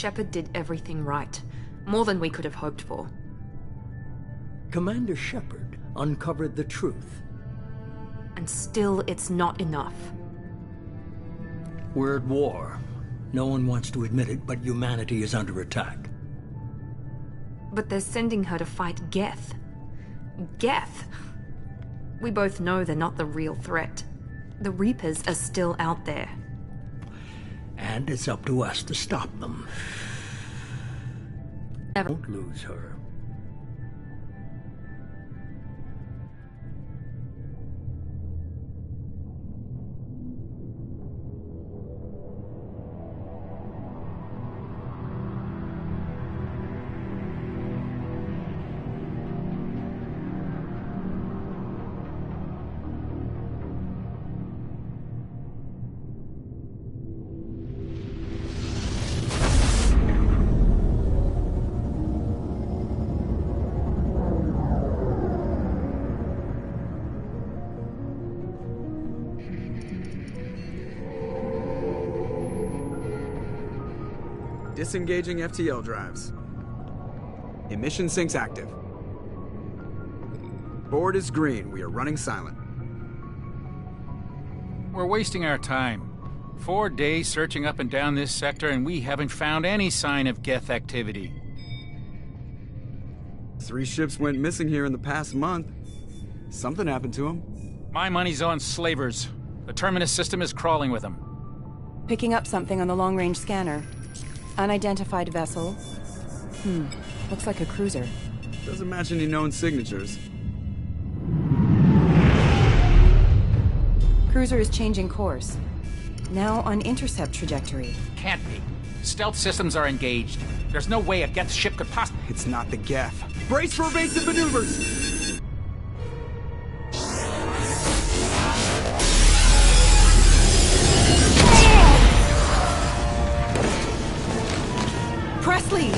Shepard did everything right. More than we could have hoped for. Commander Shepard uncovered the truth. And still, it's not enough. We're at war. No one wants to admit it, but humanity is under attack. But they're sending her to fight Geth. Geth! We both know they're not the real threat. The Reapers are still out there. And it's up to us to stop them. Never. Don't lose her. Disengaging FTL drives. Emission sinks active. Board is green. We are running silent. We're wasting our time. 4 days searching up and down this sector, and we haven't found any sign of Geth activity. 3 ships went missing here in the past month. Something happened to them. My money's on slavers. The Terminus system is crawling with them. Picking up something on the long-range scanner. Unidentified vessel. Looks like a cruiser. Doesn't match any known signatures. Cruiser is changing course. Now on intercept trajectory. Can't be. Stealth systems are engaged. There's no way a Geth ship could possibly... It's not the Geth. Brace for evasive maneuvers! Presley!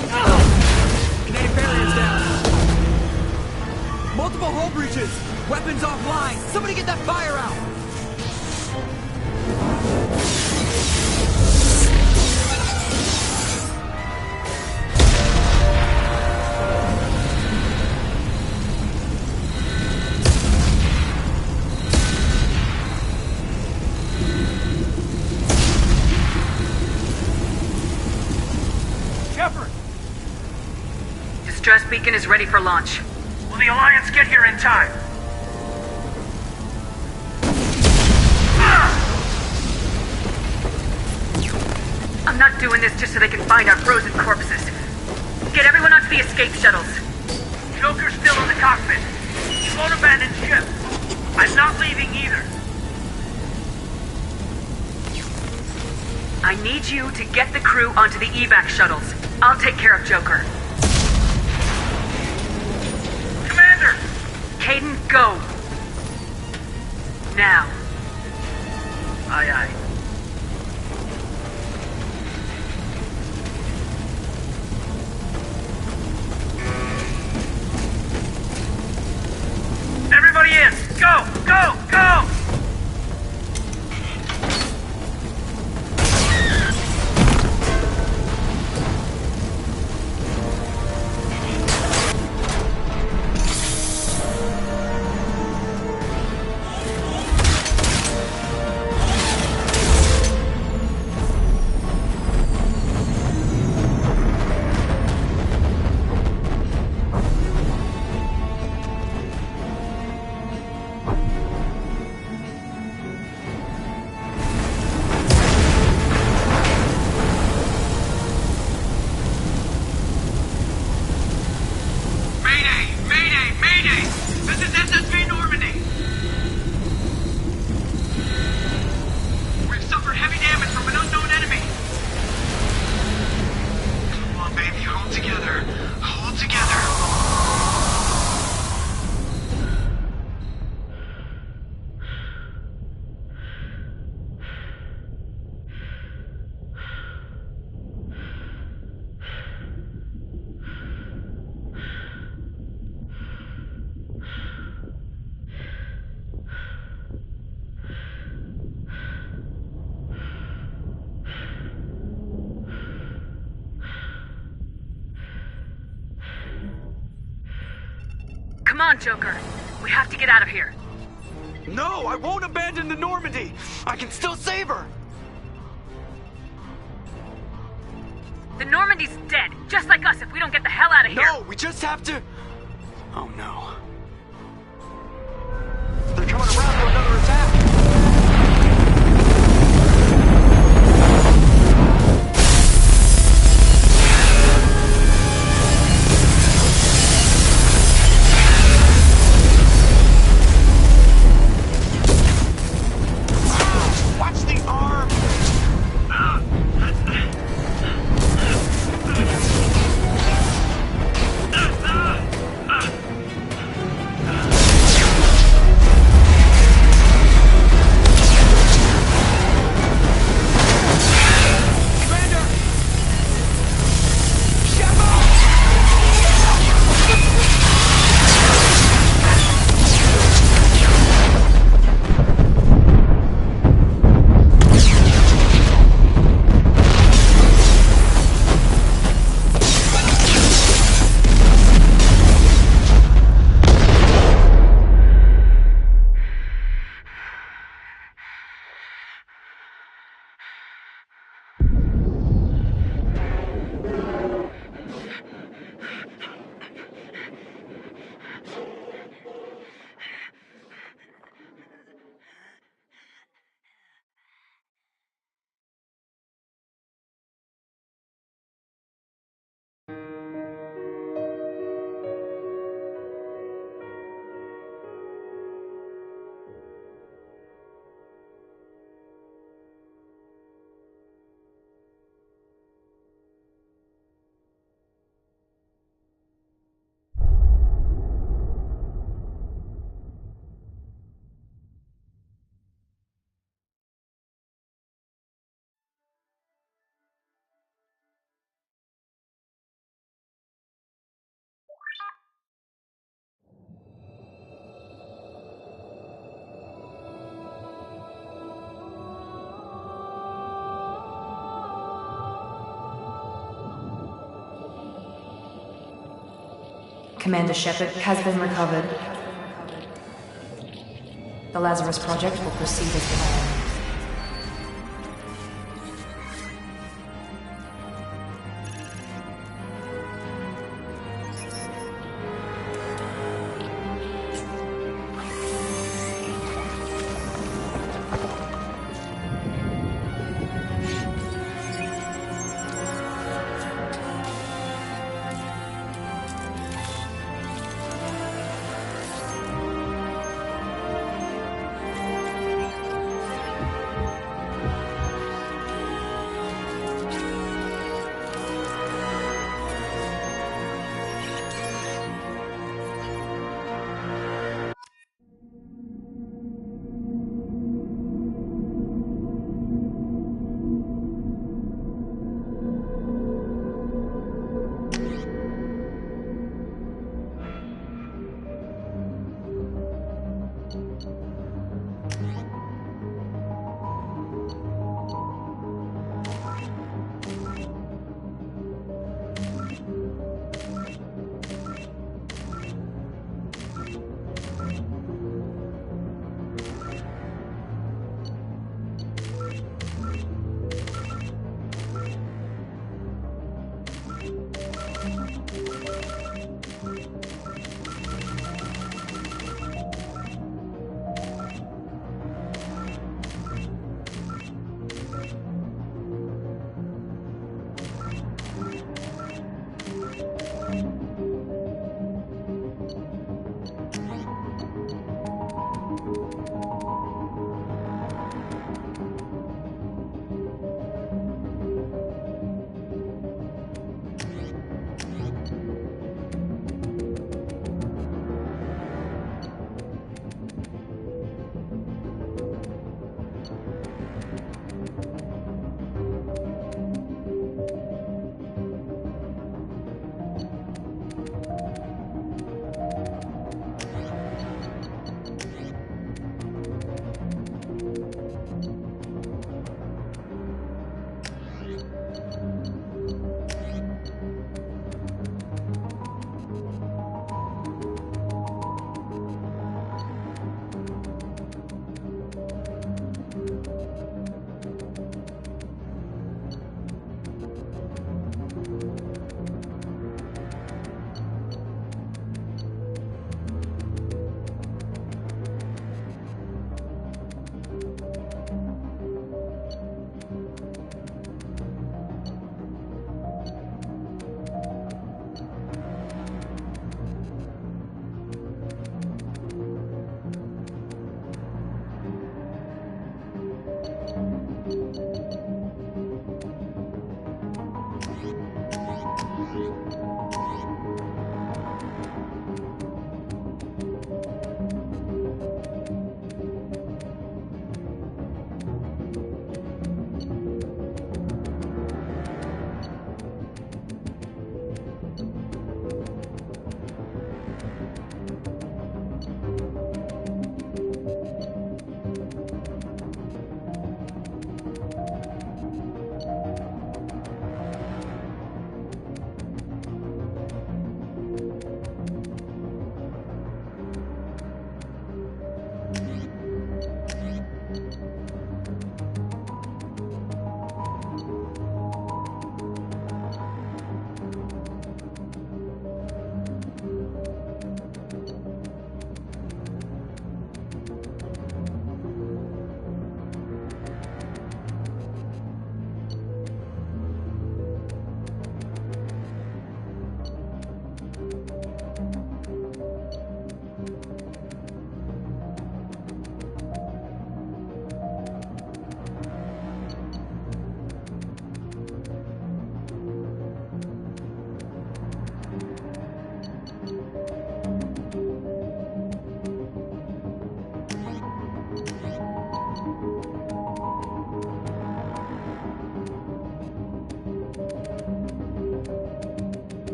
Kinetic barriers down. Multiple hull breaches. Weapons offline. Somebody get that fire out. Distress beacon is ready for launch. Will the Alliance get here in time? I'm not doing this just so they can find our frozen corpses. Get everyone onto the escape shuttles. Joker's still in the cockpit. He won't abandon ship. I'm not leaving either. I need you to get the crew onto the evac shuttles. I'll take care of Joker. Commander! Kaidan, go! Now. Aye, aye. Everybody in! Go! Go! Go! Come on, Joker. We have to get out of here. No, I won't abandon the Normandy. I can still save her. The Normandy's dead, just like us if we don't get the hell out of here. No, we just have to... Oh no. They're coming around for another attack. Watch the arm! Commander Shepard has been recovered. The Lazarus Project will proceed as planned.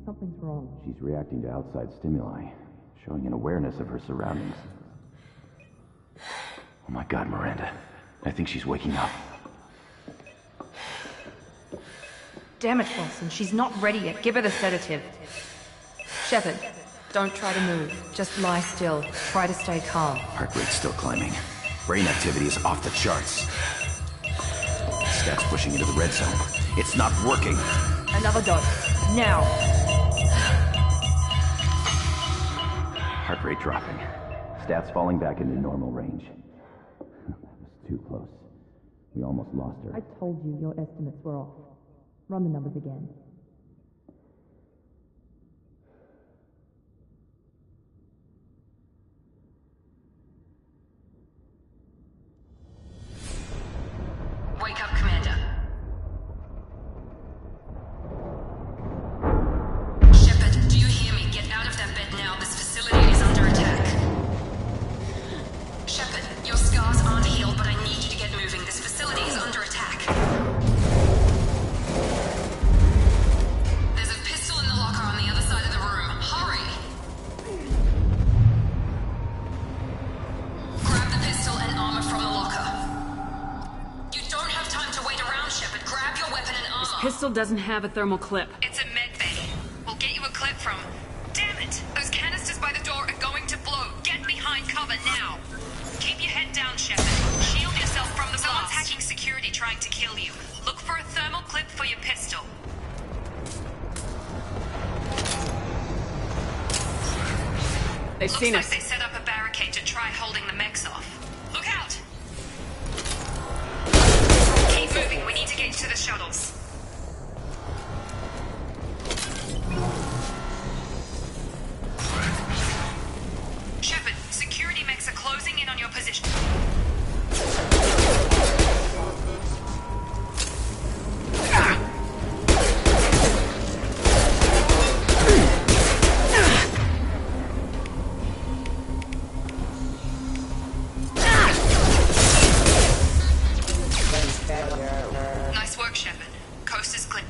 Something's wrong. She's reacting to outside stimuli, showing an awareness of her surroundings. Oh my God, Miranda. I think she's waking up. Damn it, Wilson. She's not ready yet. Give her the sedative. Shepard, don't try to move. Just lie still. Try to stay calm. Heart rate's still climbing. Brain activity is off the charts. Stats pushing into the red zone. It's not working. Another dose. Now. Heart rate dropping. Stats falling back into normal range. That was too close. We almost lost her. I told you your estimates were off. Run the numbers again. Wake up, Commander. Shepard, do you hear me? Get out of that bed now. This facility is under attack. Shepard, your scars aren't healed, but I need you to get moving. This facility is under attack. There's a pistol in the locker on the other side of the room. Hurry! Grab the pistol and armor from the locker. You don't have time to wait around, Shepard. Grab your weapon and armor. Pistol doesn't have a thermal clip. It's a med bay. We'll get you a clip from... Damn it! Those canisters by the door are going to blow. Get behind cover now. Keep your head down, Shepard. Shield yourself from the blast. Someone's hacking security trying to kill you. Look for a thermal clip for your pistol. They've Looks seen like us. they set up a barricade to try holding the mechs off. Look out! Keep moving. We need to get to the shuttles. Shepard, security mechs are closing in on your position. Nice work, Shepard. Coast is clear.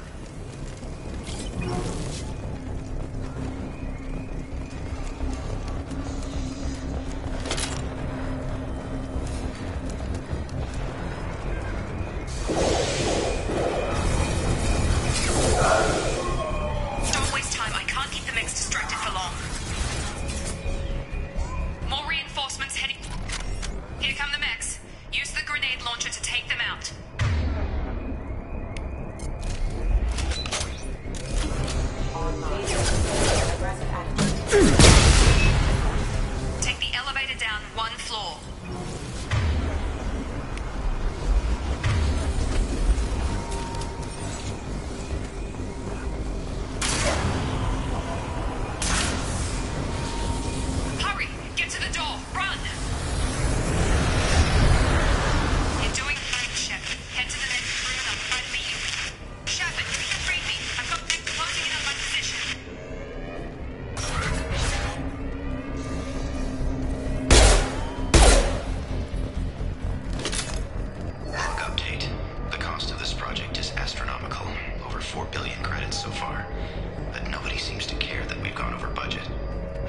Don't waste time. I can't keep the mechs distracted for long. More reinforcements heading... Here come the mechs. Use the grenade launcher to take them out. Take the elevator down one floor. Hurry! Get to the door! Run! You're doing fine, Shepard. Head to the next room and I'll try to meet you. Shepard, read me. I've got them closing in on my position. Log update. The cost of this project is astronomical. Over 4 billion credits so far. But nobody seems to care that we've gone over budget.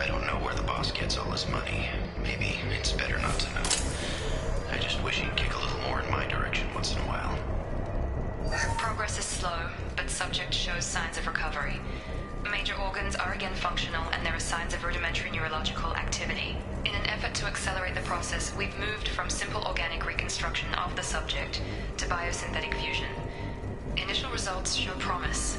I don't know where the boss gets all his money. Maybe it's better not to know. I just wish he'd kick a little more in my direction once in a while. Progress is slow, but subject shows signs of recovery. Major organs are again functional, and there are signs of rudimentary neurological activity. In an effort to accelerate the process, we've moved from simple organic reconstruction of the subject to biosynthetic fusion. Initial results show promise.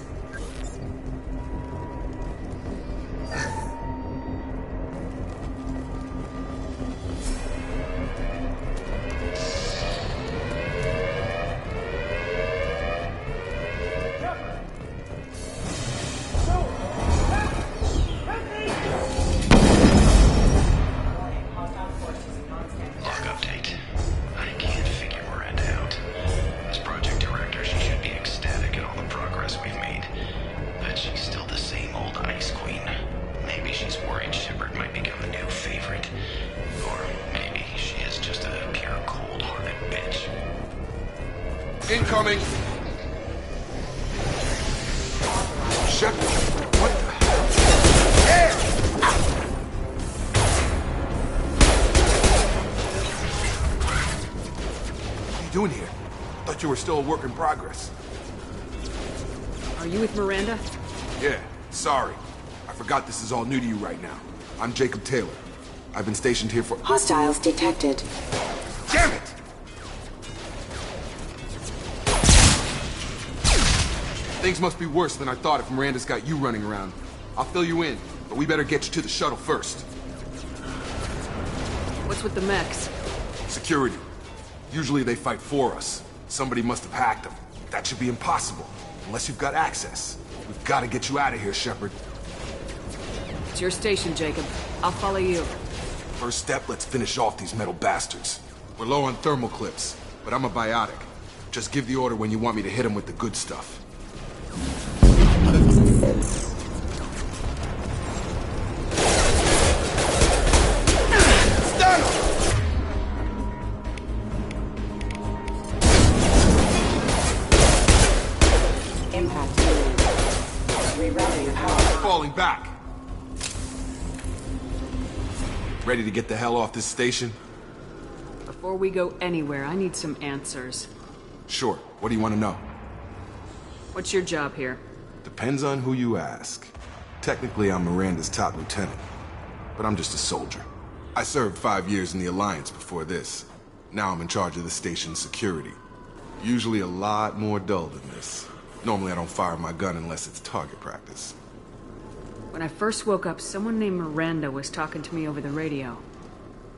Log update. I can't figure Miranda out. As project director, she should be ecstatic at all the progress we've made. But she's still the same old Ice Queen. Maybe she's worried Shepard might become a new favorite. Or maybe she is just a pure cold-hearted bitch. Incoming! Shepard, what the... doing here? Thought you were still a work in progress. Are you with Miranda? Yeah, sorry. I forgot this is all new to you right now. I'm Jacob Taylor. I've been stationed here for— Hostiles detected. Damn it! Things must be worse than I thought if Miranda's got you running around. I'll fill you in, but we better get you to the shuttle first. What's with the mechs? Security. Usually they fight for us. Somebody must have hacked them. That should be impossible, unless you've got access. We've got to get you out of here, Shepard. It's your station, Jacob. I'll follow you. First step, let's finish off these metal bastards. We're low on thermal clips, but I'm a biotic. Just give the order when you want me to hit them with the good stuff. Stun him! Impact. Rerouting power. Falling back. Ready to get the hell off this station? Before we go anywhere, I need some answers. Sure. What do you want to know? What's your job here? Depends on who you ask. Technically, I'm Miranda's top lieutenant, but I'm just a soldier. I served 5 years in the Alliance before this. Now I'm in charge of the station's security. Usually a lot more dull than this. Normally I don't fire my gun unless it's target practice. When I first woke up, someone named Miranda was talking to me over the radio.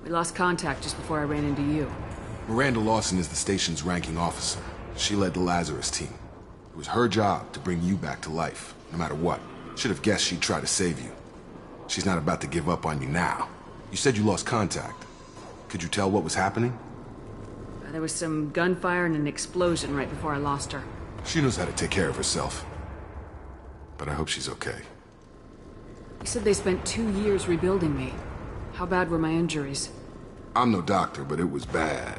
We lost contact just before I ran into you. Miranda Lawson is the station's ranking officer. She led the Lazarus team. It was her job to bring you back to life, no matter what. Should have guessed she'd try to save you. She's not about to give up on you now. You said you lost contact. Could you tell what was happening? There was some gunfire and an explosion right before I lost her. She knows how to take care of herself. But I hope she's okay. You said they spent 2 years rebuilding me. How bad were my injuries? I'm no doctor, but it was bad.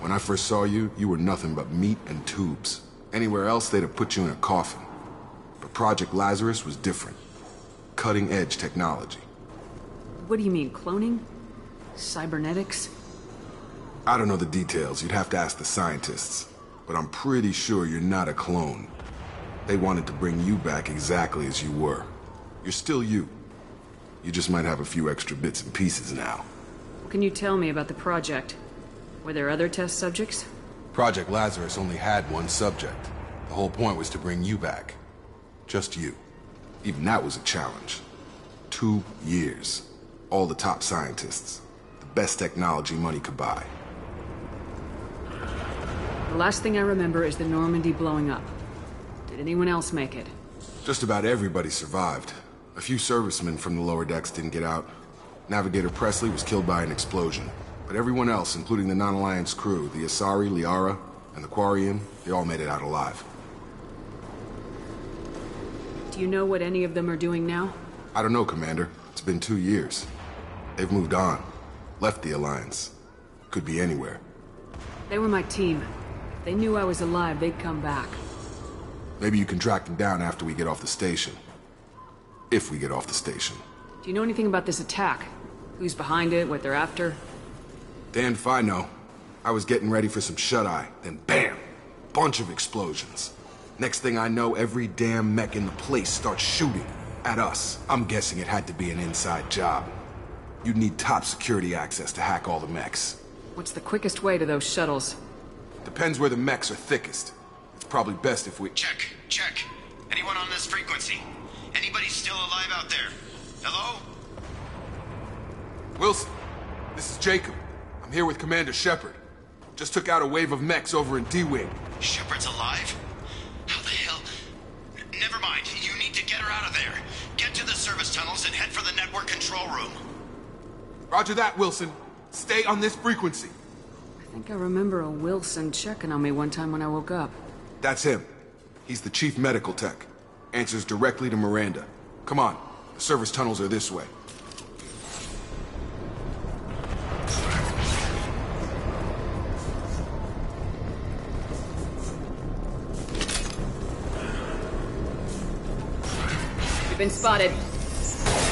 When I first saw you, you were nothing but meat and tubes. Anywhere else, they'd have put you in a coffin. But Project Lazarus was different. Cutting-edge technology. What do you mean, cloning? Cybernetics? I don't know the details. You'd have to ask the scientists. But I'm pretty sure you're not a clone. They wanted to bring you back exactly as you were. You're still you. You just might have a few extra bits and pieces now. What can you tell me about the project? Were there other test subjects? Project Lazarus only had one subject. The whole point was to bring you back. Just you. Even that was a challenge. 2 years. All the top scientists. The best technology money could buy. The last thing I remember is the Normandy blowing up. Did anyone else make it? Just about everybody survived. A few servicemen from the lower decks didn't get out. Navigator Presley was killed by an explosion. But everyone else, including the non-Alliance crew, the Asari, Liara, and the Quarian, they all made it out alive. Do you know what any of them are doing now? I don't know, Commander. It's been 2 years. They've moved on. Left the Alliance. Could be anywhere. They were my team. If they knew I was alive, they'd come back. Maybe you can track them down after we get off the station. If we get off the station. Do you know anything about this attack? Who's behind it, what they're after? Damned if I know. I was getting ready for some shut-eye, then bam! Bunch of explosions. Next thing I know, every damn mech in the place starts shooting at us. I'm guessing it had to be an inside job. You'd need top security access to hack all the mechs. What's the quickest way to those shuttles? Depends where the mechs are thickest. It's probably best if we— Check. Anyone on this frequency? Anybody still alive out there? Hello? Wilson, this is Jacob. I'm here with Commander Shepard. Just took out a wave of mechs over in D-Wing. Shepard's alive? How the hell? Never mind. You need to get her out of there. Get to the service tunnels and head for the network control room. Roger that, Wilson. Stay on this frequency. I think I remember a Wilson checking on me one time when I woke up. That's him. He's the chief medical tech. Answers directly to Miranda. Come on. The service tunnels are this way. You've been spotted.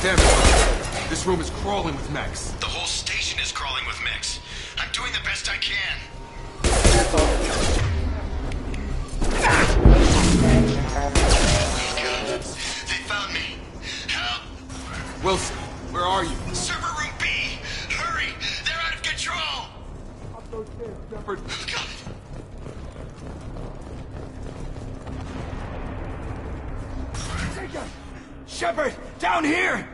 Damn it. This room is crawling with mechs. The whole station is crawling with mechs. I'm doing the best I can. Careful. Shepard! Down here!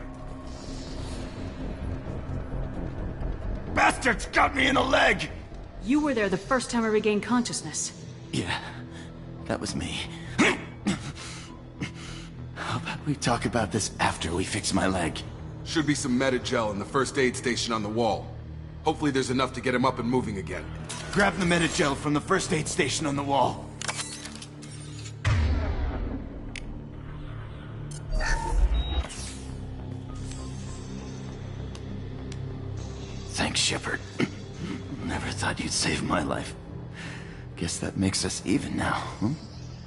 Bastards got me in the leg! You were there the first time I regained consciousness. Yeah, that was me. How about we talk about this after we fix my leg? Should be some Medi-gel in the first aid station on the wall. Hopefully there's enough to get him up and moving again. Grab the Medi-gel from the first aid station on the wall. Thanks, Shepard. Never thought you'd save my life. Guess that makes us even now, huh?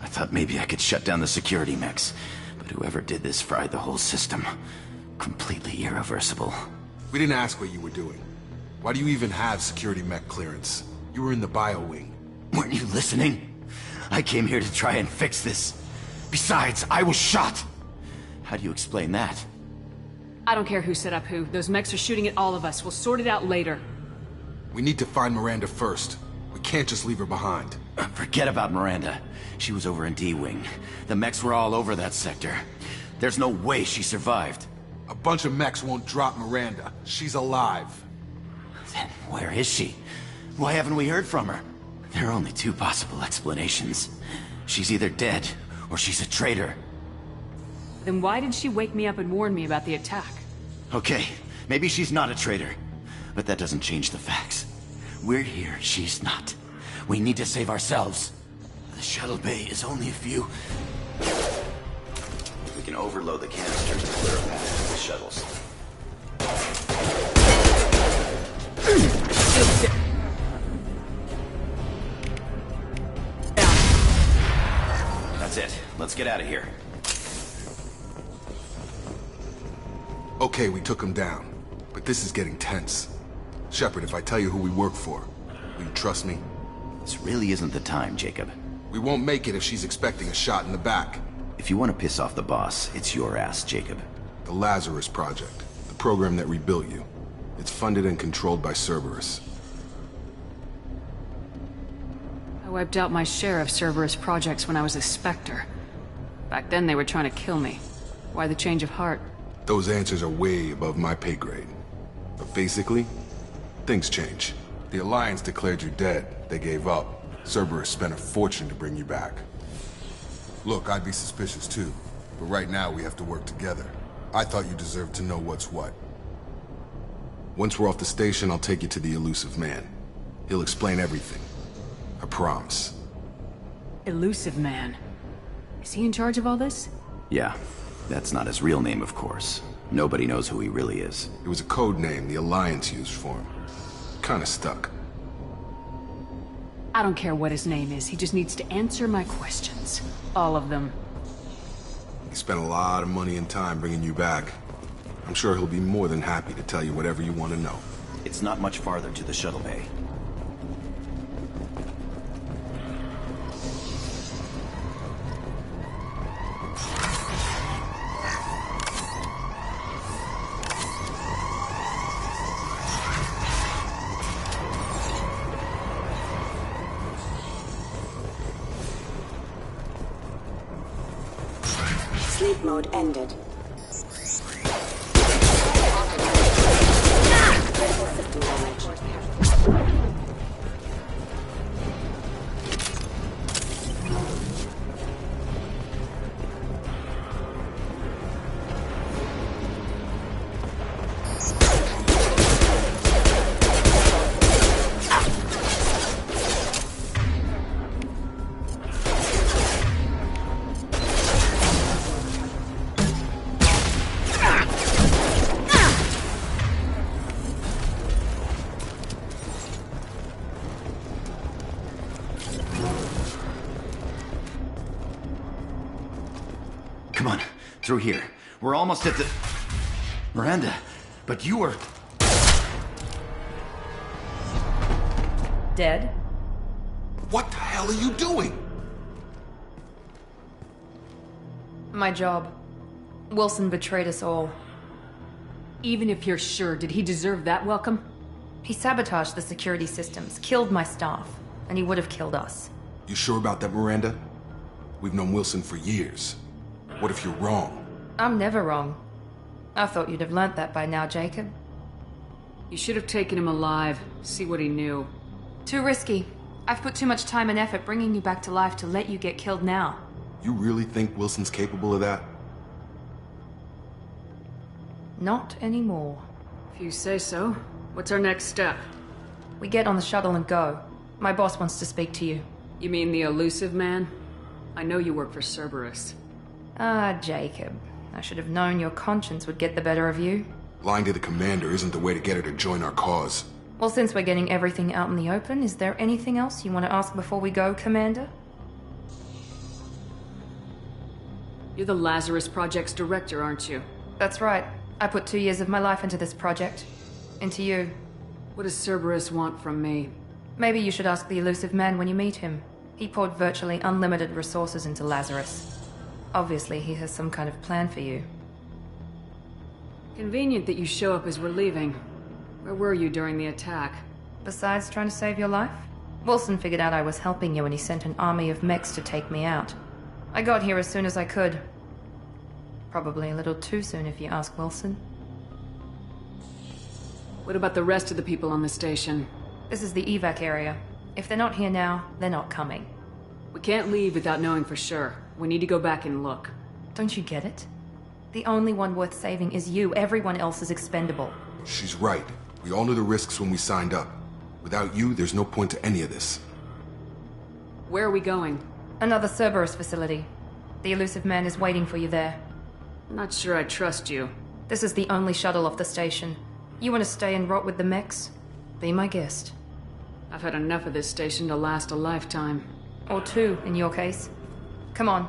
I thought maybe I could shut down the security mechs, but whoever did this fried the whole system. Completely irreversible. We didn't ask what you were doing. Why do you even have security mech clearance? You were in the bio wing. Weren't you listening? I came here to try and fix this. Besides, I was shot! How do you explain that? I don't care who set up who. Those mechs are shooting at all of us. We'll sort it out later. We need to find Miranda first. We can't just leave her behind. Forget about Miranda. She was over in D-Wing. The mechs were all over that sector. There's no way she survived. A bunch of mechs won't drop Miranda. She's alive. Then where is she? Why haven't we heard from her? There are only two possible explanations. She's either dead, or she's a traitor. Then why did she wake me up and warn me about the attack? Okay, maybe she's not a traitor. But that doesn't change the facts. We're here, she's not. We need to save ourselves. The shuttle bay is only a few... We can overload the canisters to clear a path to the shuttles. That's it. Let's get out of here. Okay, we took him down. But this is getting tense. Shepard, if I tell you who we work for, will you trust me? This really isn't the time, Jacob. We won't make it if she's expecting a shot in the back. If you want to piss off the boss, it's your ass, Jacob. The Lazarus Project. The program that rebuilt you. It's funded and controlled by Cerberus. I wiped out my share of Cerberus projects when I was a Spectre. Back then they were trying to kill me. Why the change of heart? Those answers are way above my pay grade. But basically, things change. The Alliance declared you dead. They gave up. Cerberus spent a fortune to bring you back. Look, I'd be suspicious too. But right now we have to work together. I thought you deserved to know what's what. Once we're off the station, I'll take you to the Elusive Man. He'll explain everything. I promise. Elusive Man. Is he in charge of all this? Yeah. That's not his real name, of course. Nobody knows who he really is. It was a code name the Alliance used for him. Kinda stuck. I don't care what his name is. He just needs to answer my questions. All of them. He spent a lot of money and time bringing you back. I'm sure he'll be more than happy to tell you whatever you want to know. It's not much farther to the shuttle bay. Sleep mode ended. Critical system damage. Come on, through here. We're almost at the... Miranda, but you were... Dead? What the hell are you doing? My job. Wilson betrayed us all. Even if you're sure, did he deserve that welcome? He sabotaged the security systems, killed my staff, and he would have killed us. You sure about that, Miranda? We've known Wilson for years. What if you're wrong? I'm never wrong. I thought you'd have learnt that by now, Jacob. You should have taken him alive, see what he knew. Too risky. I've put too much time and effort bringing you back to life to let you get killed now. You really think Wilson's capable of that? Not anymore. If you say so. What's our next step? We get on the shuttle and go. My boss wants to speak to you. You mean the elusive man? I know you work for Cerberus. Ah, Jacob. I should have known your conscience would get the better of you. Lying to the commander isn't the way to get her to join our cause. Well, since we're getting everything out in the open, is there anything else you want to ask before we go, Commander? You're the Lazarus Project's director, aren't you? That's right. I put 2 years of my life into this project. Into you. What does Cerberus want from me? Maybe you should ask the elusive man when you meet him. He poured virtually unlimited resources into Lazarus. Obviously, he has some kind of plan for you. Convenient that you show up as we're leaving. Where were you during the attack? Besides trying to save your life? Wilson figured out I was helping you and he sent an army of mechs to take me out. I got here as soon as I could. Probably a little too soon if you ask Wilson. What about the rest of the people on the station? This is the evac area. If they're not here now, they're not coming. We can't leave without knowing for sure. We need to go back and look. Don't you get it? The only one worth saving is you. Everyone else is expendable. She's right. We all knew the risks when we signed up. Without you, there's no point to any of this. Where are we going? Another Cerberus facility. The elusive man is waiting for you there. I'm not sure I trust you. This is the only shuttle off the station. You want to stay and rot with the mechs? Be my guest. I've had enough of this station to last a lifetime. Or 2, in your case. Come on.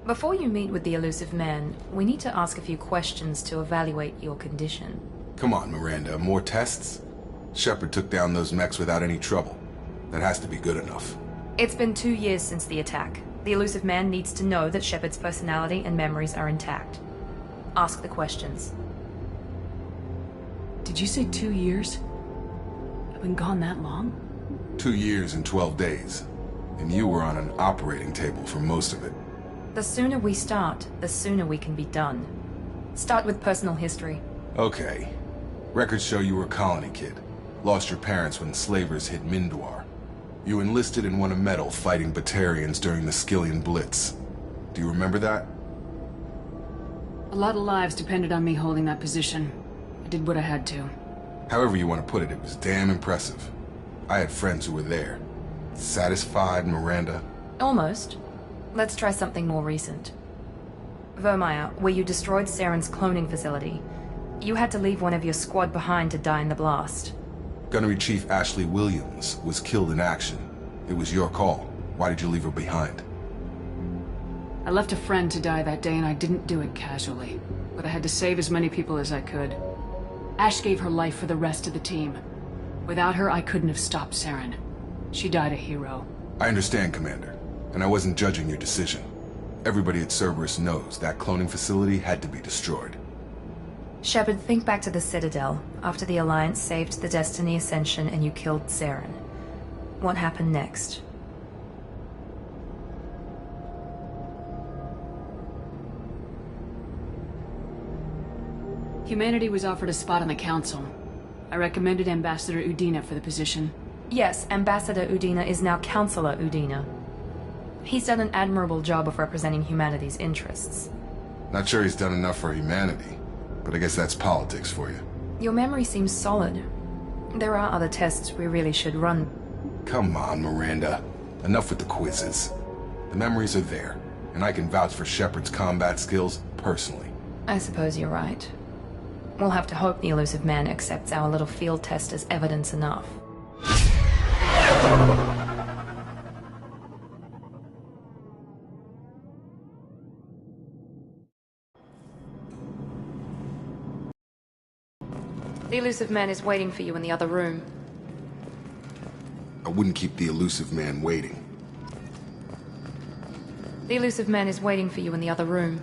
Before you meet with the elusive man, we need to ask a few questions to evaluate your condition. Come on, Miranda. More tests? Shepard took down those mechs without any trouble. That has to be good enough. It's been 2 years since the attack. The elusive man needs to know that Shepard's personality and memories are intact. Ask the questions. Did you say 2 years? I've been gone that long? 2 years and 12 days. And you were on an operating table for most of it. The sooner we start, the sooner we can be done. Start with personal history. Okay. Records show you were a colony kid. Lost your parents when slavers hit Mindwar. You enlisted and won a medal fighting Batarians during the Skillian Blitz. Do you remember that? A lot of lives depended on me holding that position. I did what I had to. However you want to put it, it was damn impressive. I had friends who were there. Satisfied, Miranda? Almost. Let's try something more recent. Vermeer, where you destroyed Saren's cloning facility. You had to leave one of your squad behind to die in the blast. Gunnery Chief Ashley Williams was killed in action. It was your call. Why did you leave her behind? I left a friend to die that day and I didn't do it casually. But I had to save as many people as I could. Ash gave her life for the rest of the team. Without her, I couldn't have stopped Saren. She died a hero. I understand, Commander. And I wasn't judging your decision. Everybody at Cerberus knows that cloning facility had to be destroyed. Shepard, think back to the Citadel, after the Alliance saved the Destiny Ascension and you killed Saren. What happened next? Humanity was offered a spot on the Council. I recommended Ambassador Udina for the position. Yes, Ambassador Udina is now Counselor Udina. He's done an admirable job of representing humanity's interests. Not sure he's done enough for humanity, but I guess that's politics for you. Your memory seems solid. There are other tests we really should run. Come on, Miranda. Enough with the quizzes. The memories are there, and I can vouch for Shepard's combat skills personally. I suppose you're right. We'll have to hope the elusive man accepts our little field test as evidence enough. The elusive man is waiting for you in the other room. I wouldn't keep the elusive man waiting. The elusive man is waiting for you in the other room.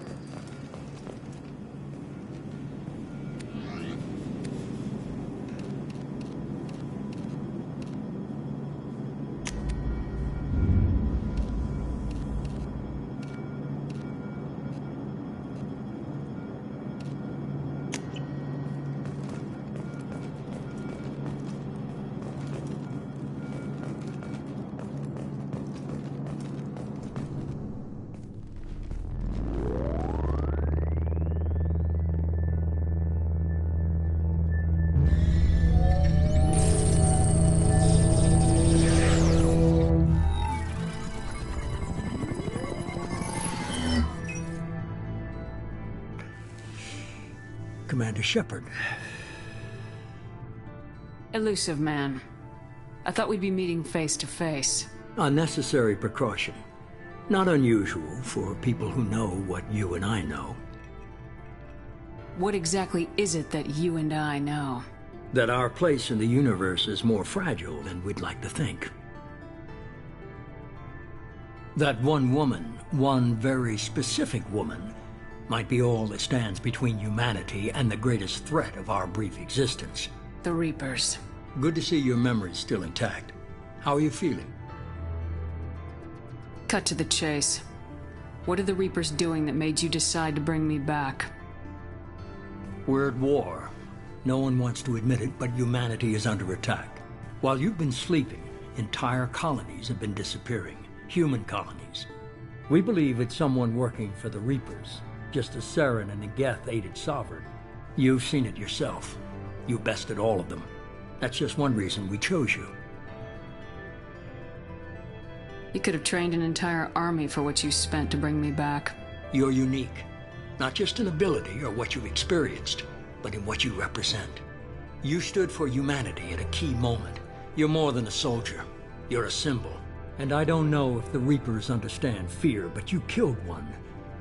Commander Shepard. Elusive man. I thought we'd be meeting face to face. A necessary precaution. Not unusual for people who know what you and I know. What exactly is it that you and I know? That our place in the universe is more fragile than we'd like to think. That one woman, one very specific woman, might be all that stands between humanity and the greatest threat of our brief existence. The Reapers. Good to see your memory's still intact. How are you feeling? Cut to the chase. What are the Reapers doing that made you decide to bring me back? We're at war. No one wants to admit it, but humanity is under attack. While you've been sleeping, entire colonies have been disappearing. Human colonies. We believe it's someone working for the Reapers, just as Saren and Negeth aided Sovereign. You've seen it yourself. You bested all of them. That's just one reason we chose you. You could have trained an entire army for what you spent to bring me back. You're unique. Not just in ability or what you've experienced, but in what you represent. You stood for humanity at a key moment. You're more than a soldier. You're a symbol. And I don't know if the Reapers understand fear, but you killed one.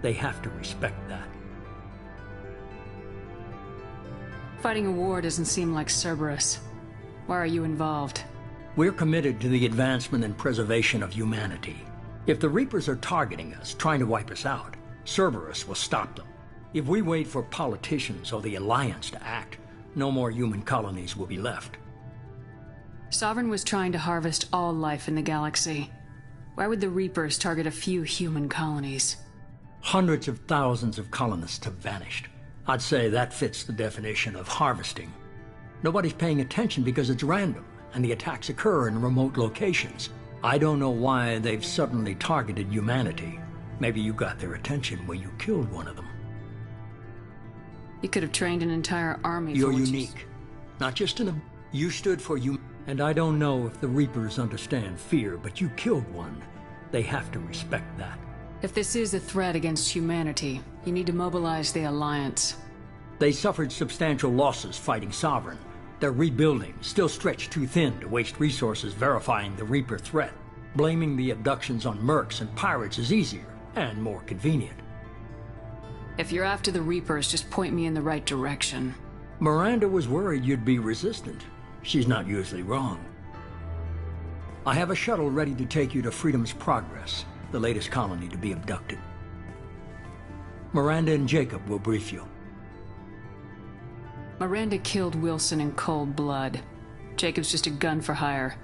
They have to respect that. Fighting a war doesn't seem like Cerberus. Why are you involved? We're committed to the advancement and preservation of humanity. If the Reapers are targeting us, trying to wipe us out, Cerberus will stop them. If we wait for politicians or the Alliance to act, no more human colonies will be left. Sovereign was trying to harvest all life in the galaxy. Why would the Reapers target a few human colonies? Hundreds of thousands of colonists have vanished. I'd say that fits the definition of harvesting. Nobody's paying attention because it's random, and the attacks occur in remote locations. I don't know why they've suddenly targeted humanity. Maybe you got their attention when you killed one of them. You could have trained an entire army. You're unique. Not just in a... You stood for and I don't know if the Reapers understand fear, but you killed one. They have to respect that. If this is a threat against humanity, you need to mobilize the Alliance. They suffered substantial losses fighting Sovereign. They're rebuilding, still stretched too thin to waste resources verifying the Reaper threat. Blaming the abductions on mercs and pirates is easier, and more convenient. If you're after the Reapers, just point me in the right direction. Miranda was worried you'd be resistant. She's not usually wrong. I have a shuttle ready to take you to Freedom's Progress, the latest colony to be abducted. Miranda and Jacob will brief you. Miranda killed Wilson in cold blood. Jacob's just a gun for hire.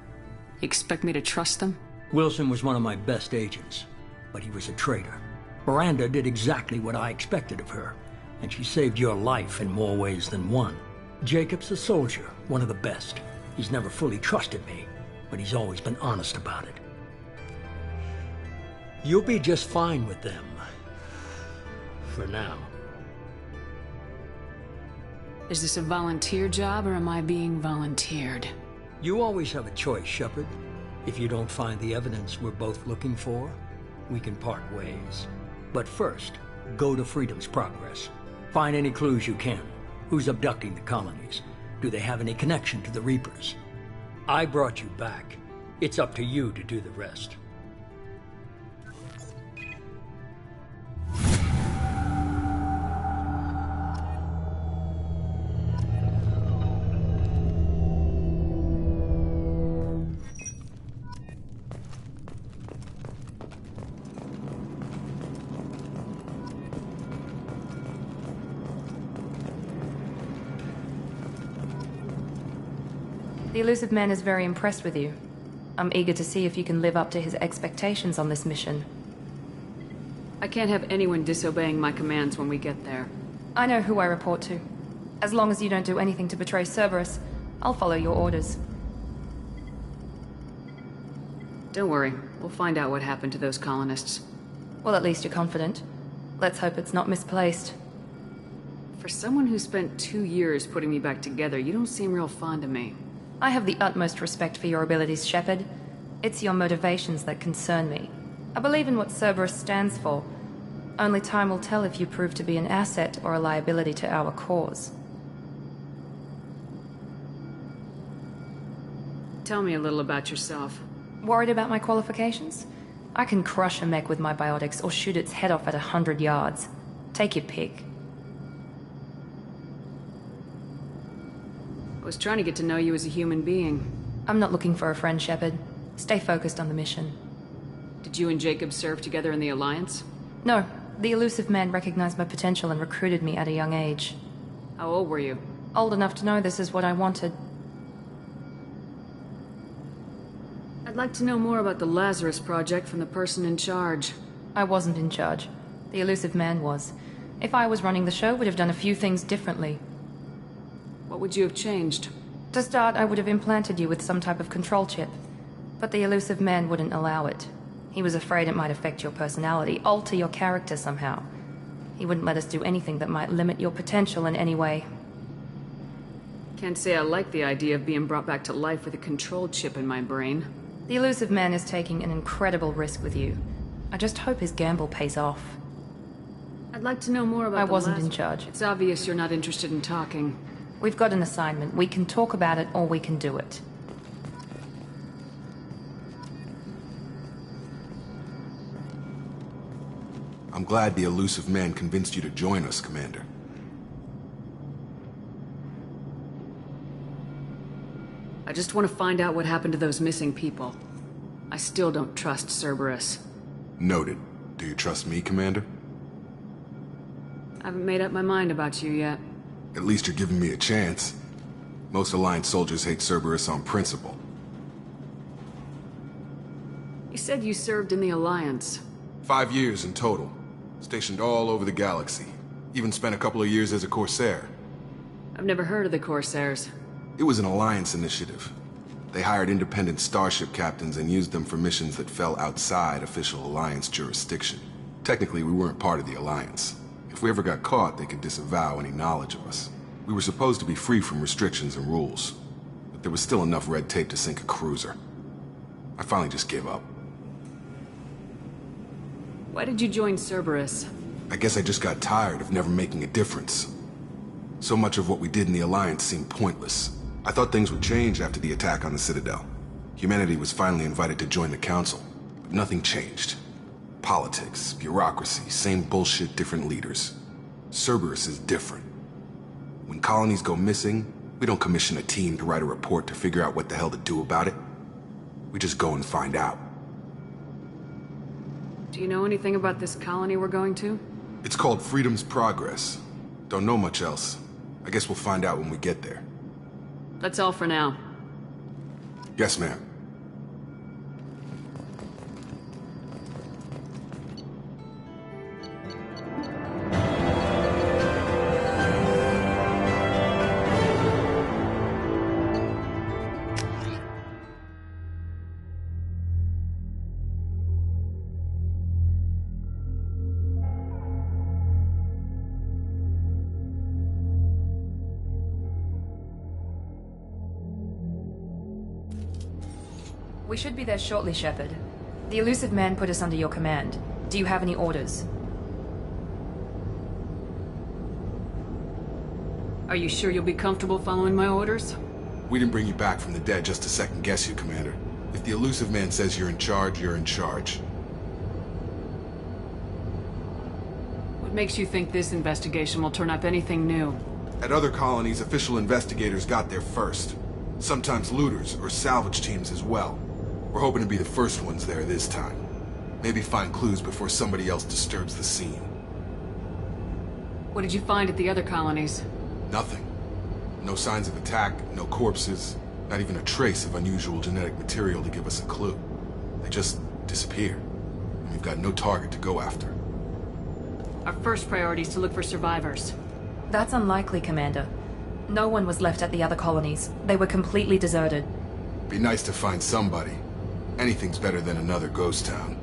You expect me to trust them? Wilson was one of my best agents, but he was a traitor. Miranda did exactly what I expected of her, and she saved your life in more ways than one. Jacob's a soldier, one of the best. He's never fully trusted me, but he's always been honest about it. You'll be just fine with them. For now. Is this a volunteer job, or am I being volunteered? You always have a choice, Shepard. If you don't find the evidence we're both looking for, we can part ways. But first, go to Freedom's Progress. Find any clues you can. Who's abducting the colonies? Do they have any connection to the Reapers? I brought you back. It's up to you to do the rest. The Elusive Man is very impressed with you. I'm eager to see if you can live up to his expectations on this mission. I can't have anyone disobeying my commands when we get there. I know who I report to. As long as you don't do anything to betray Cerberus, I'll follow your orders. Don't worry, we'll find out what happened to those colonists. Well, at least you're confident. Let's hope it's not misplaced. For someone who spent 2 years putting me back together, you don't seem real fond of me. I have the utmost respect for your abilities, Shepard. It's your motivations that concern me. I believe in what Cerberus stands for. Only time will tell if you prove to be an asset or a liability to our cause. Tell me a little about yourself. Worried about my qualifications? I can crush a mech with my biotics or shoot its head off at 100 yards. Take your pick. I was trying to get to know you as a human being. I'm not looking for a friend, Shepard. Stay focused on the mission. Did you and Jacob serve together in the Alliance? No. The Elusive Man recognized my potential and recruited me at a young age. How old were you? Old enough to know this is what I wanted. I'd like to know more about the Lazarus Project from the person in charge. I wasn't in charge. The Elusive Man was. If I was running the show, would have done a few things differently. What would you have changed? To start, I would have implanted you with some type of control chip. But the Elusive Man wouldn't allow it. He was afraid it might affect your personality, alter your character somehow. He wouldn't let us do anything that might limit your potential in any way. Can't say I like the idea of being brought back to life with a control chip in my brain. The Elusive Man is taking an incredible risk with you. I just hope his gamble pays off. I'd like to know more about I wasn't in charge. It's obvious you're not interested in talking. We've got an assignment. We can talk about it or we can do it. I'm glad the Elusive Man convinced you to join us, Commander. I just want to find out what happened to those missing people. I still don't trust Cerberus. Noted. Do you trust me, Commander? I haven't made up my mind about you yet. At least you're giving me a chance. Most Alliance soldiers hate Cerberus on principle. You said you served in the Alliance. 5 years in total. Stationed all over the galaxy. Even spent a couple of years as a Corsair. I've never heard of the Corsairs. It was an Alliance initiative. They hired independent starship captains and used them for missions that fell outside official Alliance jurisdiction. Technically, we weren't part of the Alliance. If we ever got caught, they could disavow any knowledge of us. We were supposed to be free from restrictions and rules, but there was still enough red tape to sink a cruiser. I finally just gave up. Why did you join Cerberus? I guess I just got tired of never making a difference. So much of what we did in the Alliance seemed pointless. I thought things would change after the attack on the Citadel. Humanity was finally invited to join the Council, but nothing changed. Politics, bureaucracy, same bullshit, different leaders. Cerberus is different. When colonies go missing, we don't commission a team to write a report to figure out what the hell to do about it. We just go and find out. Do you know anything about this colony we're going to? It's called Freedom's Progress. Don't know much else. I guess we'll find out when we get there. That's all for now. Yes, ma'am. We should be there shortly, Shepard. The Elusive Man put us under your command. Do you have any orders? Are you sure you'll be comfortable following my orders? We didn't bring you back from the dead just to second guess you, Commander. If the Elusive Man says you're in charge, you're in charge. What makes you think this investigation will turn up anything new? At other colonies, official investigators got there first. Sometimes looters or salvage teams as well. We're hoping to be the first ones there this time. Maybe find clues before somebody else disturbs the scene. What did you find at the other colonies? Nothing. No signs of attack, no corpses. Not even a trace of unusual genetic material to give us a clue. They just disappear. And we've got no target to go after. Our first priority is to look for survivors. That's unlikely, Commander. No one was left at the other colonies. They were completely deserted. Be nice to find somebody. Anything's better than another ghost town.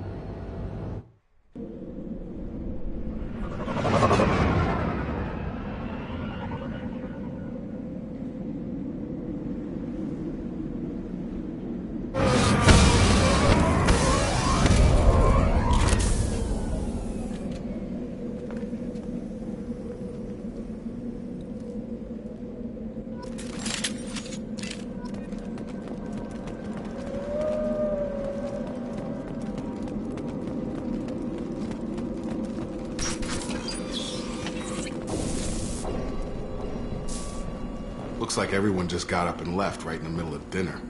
Looks like everyone just got up and left right in the middle of dinner.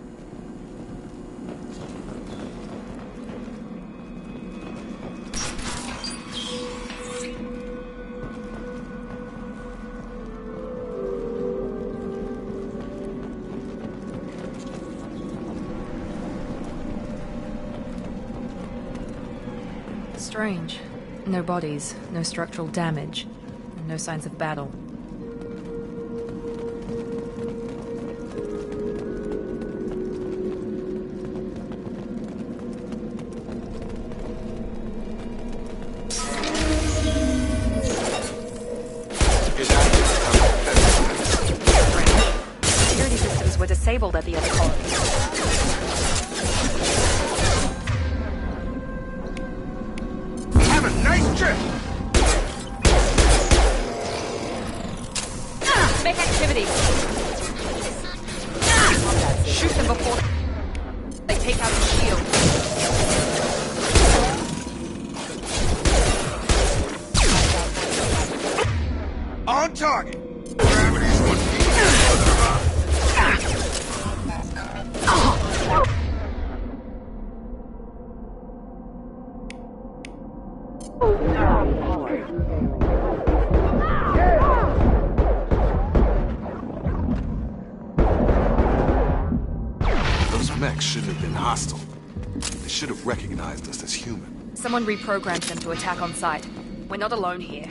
Strange. No bodies, no structural damage, and no signs of battle. Security systems were disabled at the other colony. Have a nice trip! Make activity! Shoot them before they take out the shield. On target! Gravity's what keeps Those mechs shouldn't have been hostile. They should have recognized us as human. Someone reprogrammed them to attack on sight. We're not alone here.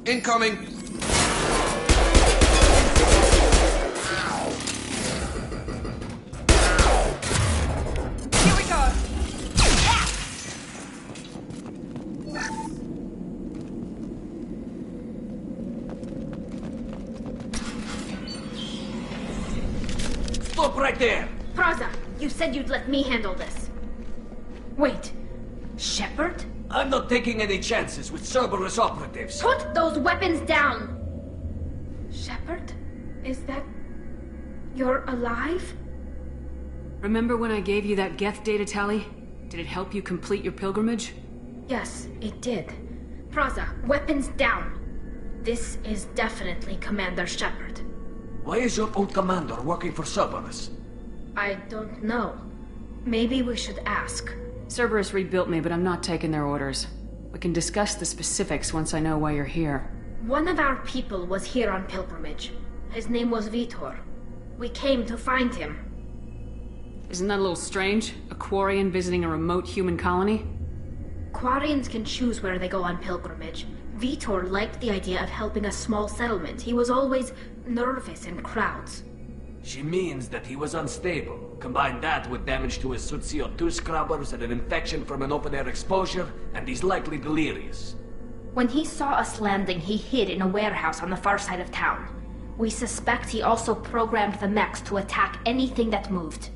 Incoming! Here we go! Stop right there! Praza, you said you'd let me handle this. Wait, Shepard? I'm not taking any chances with Cerberus operatives. Put those weapons down! Shepard? Is that... you're alive? Remember when I gave you that Geth data tally? Did it help you complete your pilgrimage? Yes, it did. Praza, weapons down. This is definitely Commander Shepard. Why is your old commander working for Cerberus? I don't know. Maybe we should ask. Cerberus rebuilt me, but I'm not taking their orders. We can discuss the specifics once I know why you're here. One of our people was here on pilgrimage. His name was Vitor. We came to find him. Isn't that a little strange? A Quarian visiting a remote human colony? Quarians can choose where they go on pilgrimage. Vitor liked the idea of helping a small settlement. He was always nervous in crowds. She means that he was unstable. Combine that with damage to his suit CO2 scrubbers and an infection from an open-air exposure, and he's likely delirious. When he saw us landing, he hid in a warehouse on the far side of town. We suspect he also programmed the mechs to attack anything that moved.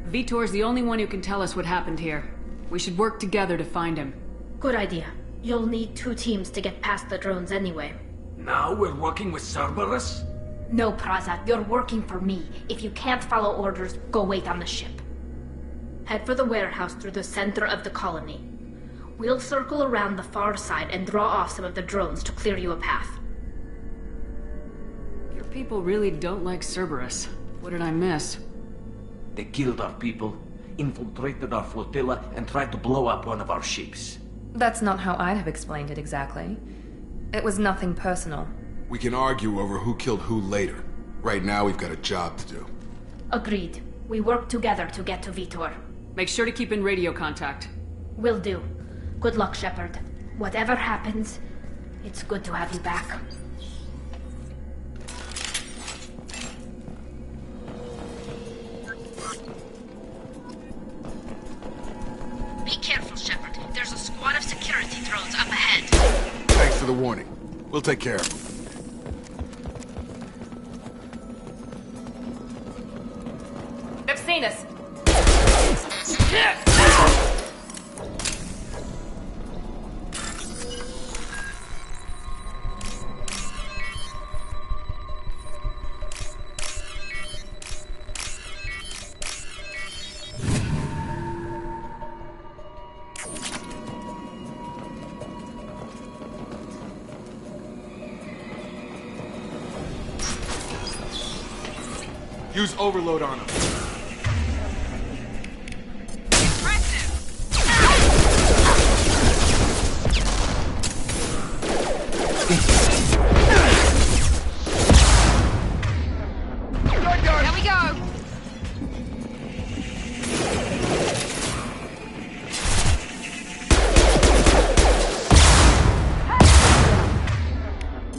Vitor's the only one who can tell us what happened here. We should work together to find him. Good idea. You'll need 2 teams to get past the drones anyway. Now we're working with Cerberus? No, Praza, you're working for me. If you can't follow orders, go wait on the ship. Head for the warehouse through the center of the colony. We'll circle around the far side and draw off some of the drones to clear you a path. Your people really don't like Cerberus. What did I miss? They killed our people, infiltrated our flotilla, and tried to blow up one of our ships. That's not how I'd have explained it exactly. It was nothing personal. We can argue over who killed who later. Right now, we've got a job to do. Agreed. We work together to get to Vitor. Make sure to keep in radio contact. Will do. Good luck, Shepard. Whatever happens, it's good to have you back. Be careful, Shepard. There's a squad of security drones up ahead. Thanks for the warning. We'll take care of them. They've seen us. Use overload on them. There we go.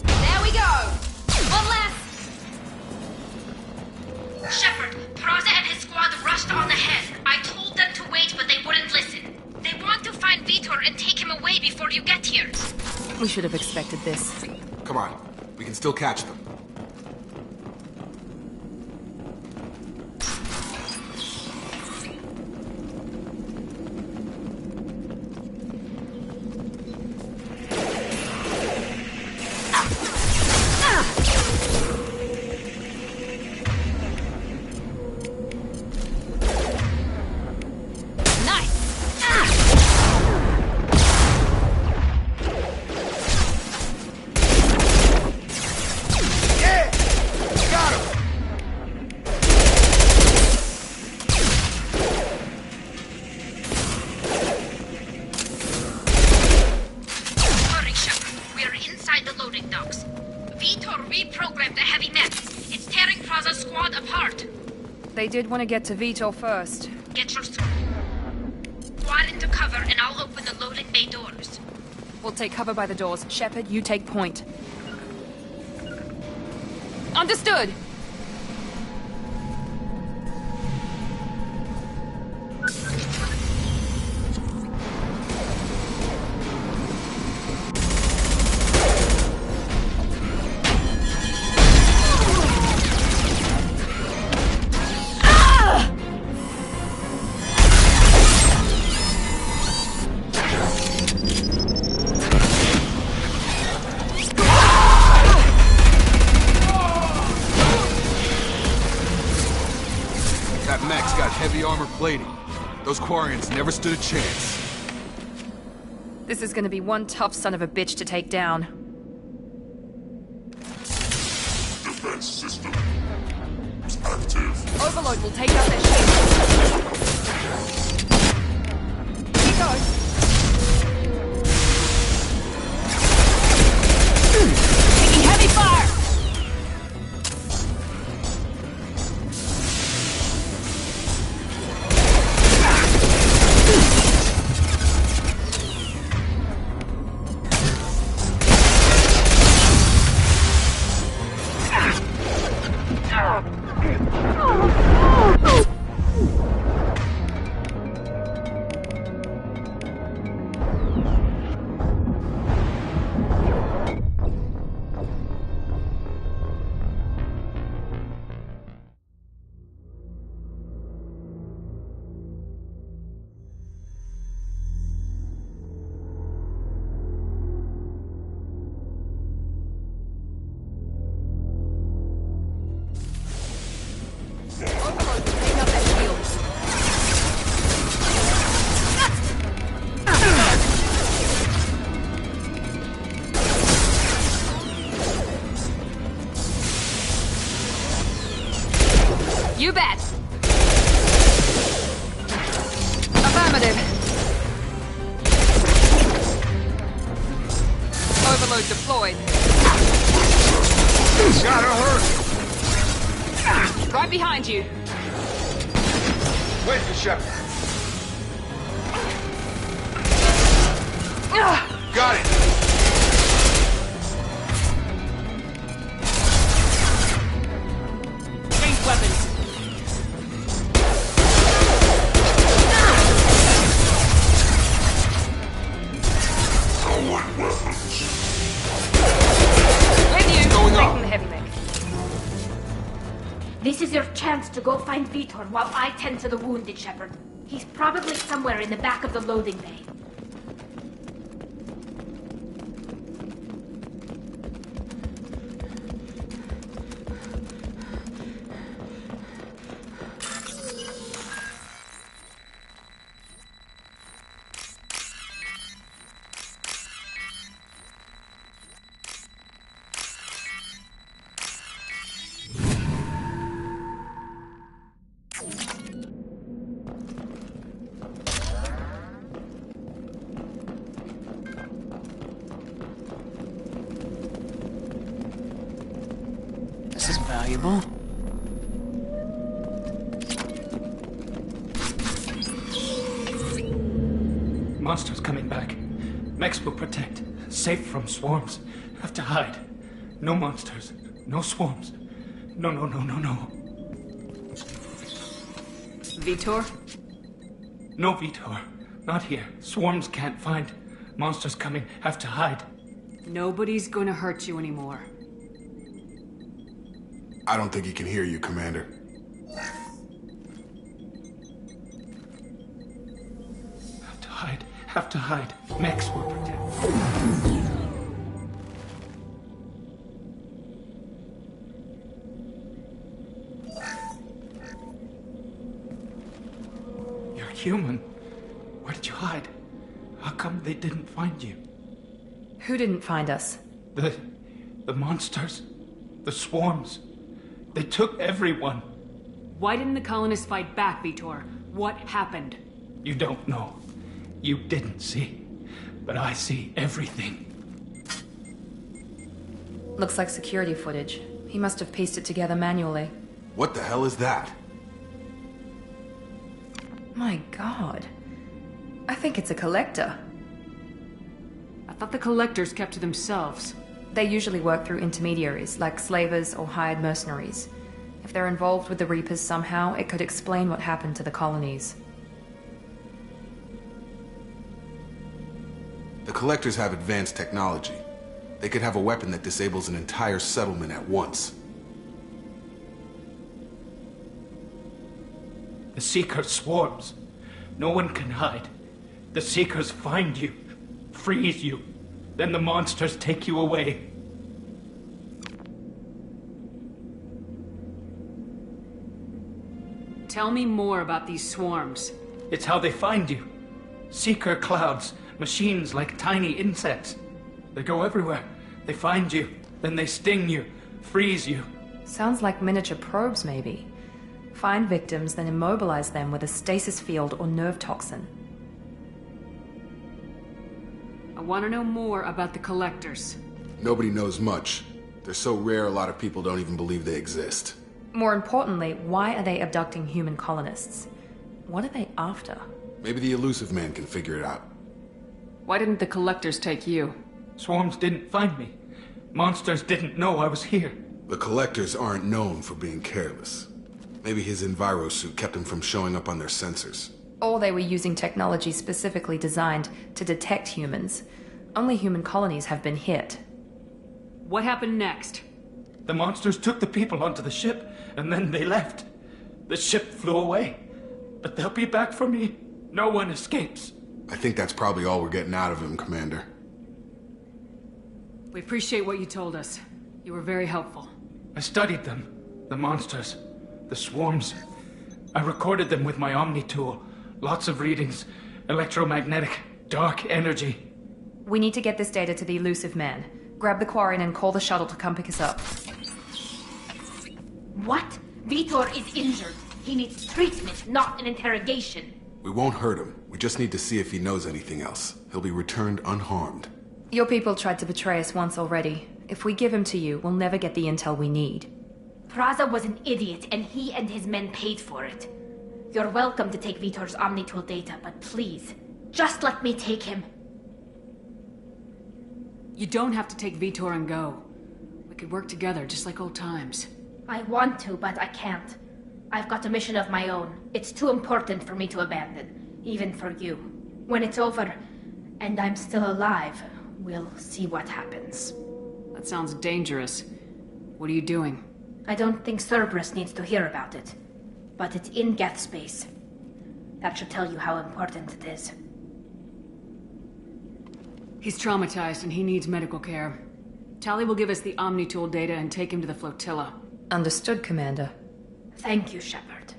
There we go. One left. Shepard, Praza and his squad rushed on ahead. I told them to wait, but they wouldn't listen. They want to find Vitor and take him away before you get here. We should have expected this. Come on. We can still catch them. They did want to get to Vitor first. Get your squad into cover and I'll open the loading bay doors. We'll take cover by the doors. Shepard, you take point. Understood! Plating. Those Quarians never stood a chance. This is gonna be one tough son of a bitch to take down. Defense system active. Overload will take out their ship. Here goes. Taking heavy fire! You bet. Affirmative. Overload deployed. Gotta hurt! Right behind you. Where's the Shepard? Got it! Change weapons. Throwing weapons. With you. Going up. Taking the heavy mech. This is your chance to go find Vitor while I tend to the wounded, Shepard. He's probably somewhere in the back of the loading bay. This is valuable. Monsters coming back. Mechs will protect. Safe from swarms. Have to hide. No monsters. No swarms. No. Vitor? No Vitor. Not here. Swarms can't find. Monsters coming. Have to hide. Nobody's gonna hurt you anymore. I don't think he can hear you, Commander. Have to hide. Have to hide. Mechs will protect. You're human. Where did you hide? How come they didn't find you? Who didn't find us? The monsters. The swarms. They took everyone. Why didn't the colonists fight back, Vitor? What happened? You don't know. You didn't see. But I see everything. Looks like security footage. He must have pieced it together manually. What the hell is that? My god. I think it's a collector. I thought the collectors kept to themselves. They usually work through intermediaries, like slavers or hired mercenaries. If they're involved with the Reapers somehow, it could explain what happened to the colonies. The Collectors have advanced technology. They could have a weapon that disables an entire settlement at once. The Seeker swarms. No one can hide. The Seekers find you, freeze you, then the monsters take you away. Tell me more about these swarms. It's how they find you. Seeker clouds, machines like tiny insects. They go everywhere. They find you, then they sting you, freeze you. Sounds like miniature probes, maybe. Find victims, then immobilize them with a stasis field or nerve toxin. I want to know more about the collectors. Nobody knows much. They're so rare, a lot of people don't even believe they exist. More importantly, why are they abducting human colonists? What are they after? Maybe the Elusive Man can figure it out. Why didn't the collectors take you? Swarms didn't find me. Monsters didn't know I was here. The Collectors aren't known for being careless. Maybe his envirosuit kept him from showing up on their sensors. Or they were using technology specifically designed to detect humans. Only human colonies have been hit. What happened next? The monsters took the people onto the ship, and then they left. The ship flew away. But they'll be back for me. No one escapes. I think that's probably all we're getting out of him, Commander. We appreciate what you told us. You were very helpful. I studied them. The monsters. The swarms. I recorded them with my Omni tool. Lots of readings. Electromagnetic. Dark energy. We need to get this data to the Elusive Man. Grab the Quarian and call the shuttle to come pick us up. What? Vitor is injured. He needs treatment, not an interrogation. We won't hurt him. We just need to see if he knows anything else. He'll be returned unharmed. Your people tried to betray us once already. If we give him to you, we'll never get the intel we need. Praza was an idiot, and he and his men paid for it. You're welcome to take Vitor's Omnitool data, but please, just let me take him. You don't have to take Vitor and go. We could work together, just like old times. I want to, but I can't. I've got a mission of my own. It's too important for me to abandon, even for you. When it's over, and I'm still alive, we'll see what happens. That sounds dangerous. What are you doing? I don't think Cerberus needs to hear about it. But it's in Geth space. That should tell you how important it is. He's traumatized and he needs medical care. Tali will give us the Omnitool data and take him to the flotilla. Understood, Commander. Thank you, Shepard.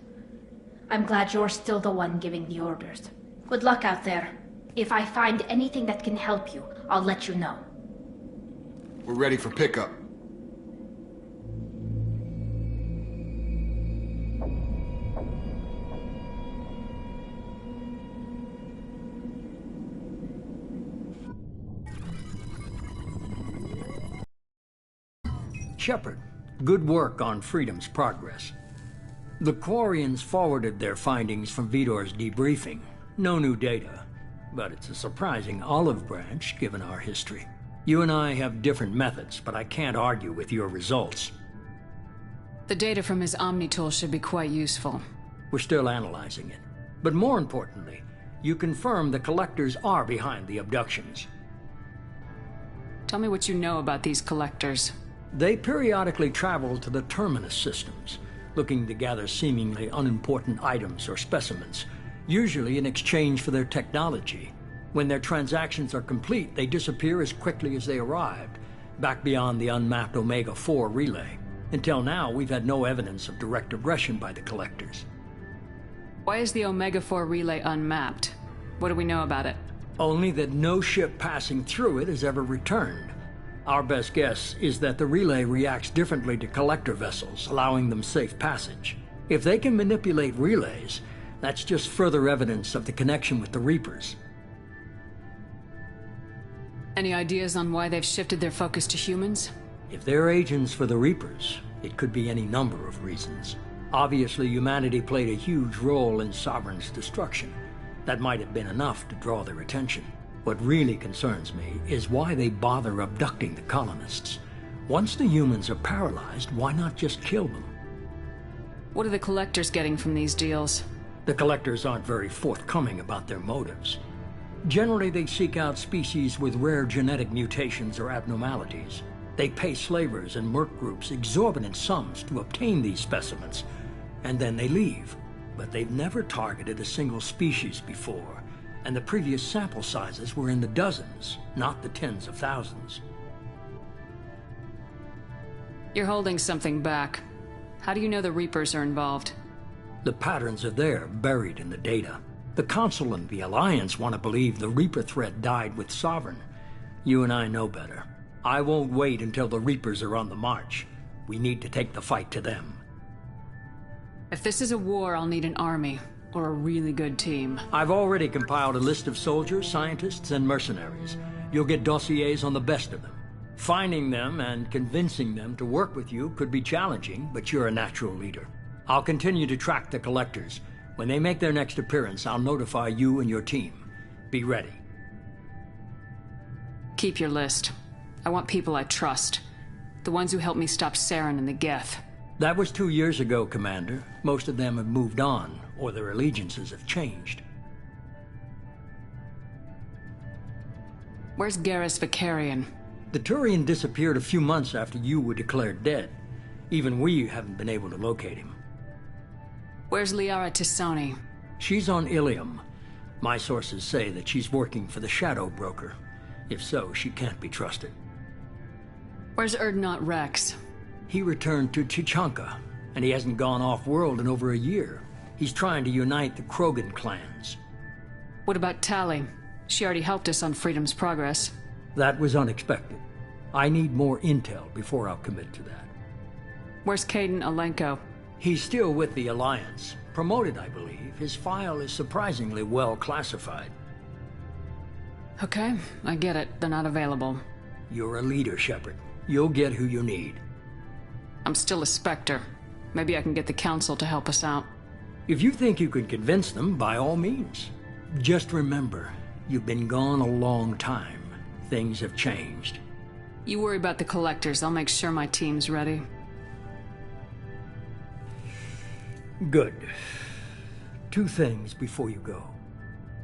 I'm glad you're still the one giving the orders. Good luck out there. If I find anything that can help you, I'll let you know. We're ready for pickup. Shepard, good work on Freedom's progress. The Quarians forwarded their findings from Vitor's debriefing. No new data, but it's a surprising olive branch given our history. You and I have different methods, but I can't argue with your results. The data from his Omnitool should be quite useful. We're still analyzing it. But more importantly, you confirm the Collectors are behind the abductions. Tell me what you know about these Collectors. They periodically travel to the Terminus systems, looking to gather seemingly unimportant items or specimens, usually in exchange for their technology. When their transactions are complete, they disappear as quickly as they arrived, back beyond the unmapped Omega-4 relay. Until now, we've had no evidence of direct aggression by the Collectors. Why is the Omega-4 relay unmapped? What do we know about it? Only that no ship passing through it has ever returned. Our best guess is that the relay reacts differently to Collector vessels, allowing them safe passage. If they can manipulate relays, that's just further evidence of the connection with the Reapers. Any ideas on why they've shifted their focus to humans? If they're agents for the Reapers, it could be any number of reasons. Obviously, humanity played a huge role in Sovereign's destruction. That might have been enough to draw their attention. What really concerns me is why they bother abducting the colonists. Once the humans are paralyzed, why not just kill them? What are the Collectors getting from these deals? The Collectors aren't very forthcoming about their motives. Generally, they seek out species with rare genetic mutations or abnormalities. They pay slavers and merc groups exorbitant sums to obtain these specimens, and then they leave. But they've never targeted a single species before. And the previous sample sizes were in the dozens, not the tens of thousands. You're holding something back. How do you know the Reapers are involved? The patterns are there, buried in the data. The Council and the Alliance want to believe the Reaper threat died with Sovereign. You and I know better. I won't wait until the Reapers are on the march. We need to take the fight to them. If this is a war, I'll need an army. Or a really good team. I've already compiled a list of soldiers, scientists, and mercenaries. You'll get dossiers on the best of them. Finding them and convincing them to work with you could be challenging, but you're a natural leader. I'll continue to track the Collectors. When they make their next appearance, I'll notify you and your team. Be ready. Keep your list. I want people I trust. The ones who helped me stop Saren and the Geth. That was 2 years ago, Commander. Most of them have moved on, or their allegiances have changed. Where's Garrus Vakarian? The Turian disappeared a few months after you were declared dead. Even we haven't been able to locate him. Where's Liara T'Soni? She's on Ilium. My sources say that she's working for the Shadow Broker. If so, she can't be trusted. Where's Urdnot Rex? He returned to Tuchanka, and he hasn't gone off-world in over a year. He's trying to unite the Krogan clans. What about Tali? She already helped us on Freedom's progress. That was unexpected. I need more intel before I'll commit to that. Where's Kaidan Alenko? He's still with the Alliance. Promoted, I believe. His file is surprisingly well classified. Okay, I get it. They're not available. You're a leader, Shepard. You'll get who you need. I'm still a Spectre. Maybe I can get the Council to help us out. If you think you can convince them, by all means. Just remember, you've been gone a long time. Things have changed. You worry about the Collectors. I'll make sure my team's ready. Good. 2 things before you go.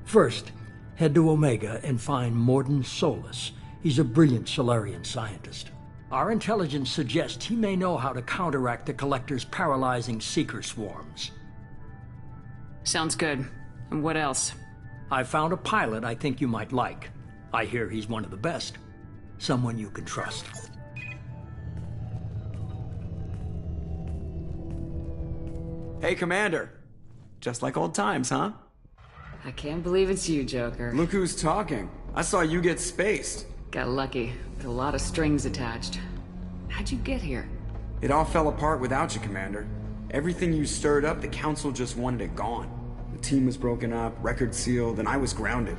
First, head to Omega and find Mordin Solus. He's a brilliant Solarian scientist. Our intelligence suggests he may know how to counteract the Collector's paralyzing Seeker swarms. Sounds good. And what else? I found a pilot I think you might like. I hear he's one of the best. Someone you can trust. Hey, Commander. Just like old times, huh? I can't believe it's you, Joker. Look who's talking. I saw you get spaced. Got lucky. With a lot of strings attached. How'd you get here? It all fell apart without you, Commander. Everything you stirred up, the Council just wanted it gone. The team was broken up, record sealed, and I was grounded.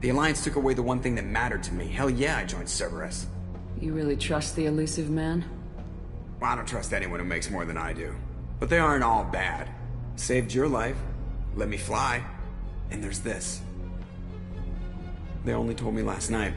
The Alliance took away the one thing that mattered to me. Hell yeah, I joined Cerberus. You really trust the elusive man? Well, I don't trust anyone who makes more than I do. But they aren't all bad. Saved your life, let me fly, and there's this. They only told me last night.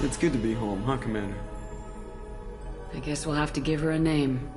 It's good to be home, huh, Commander? I guess we'll have to give her a name.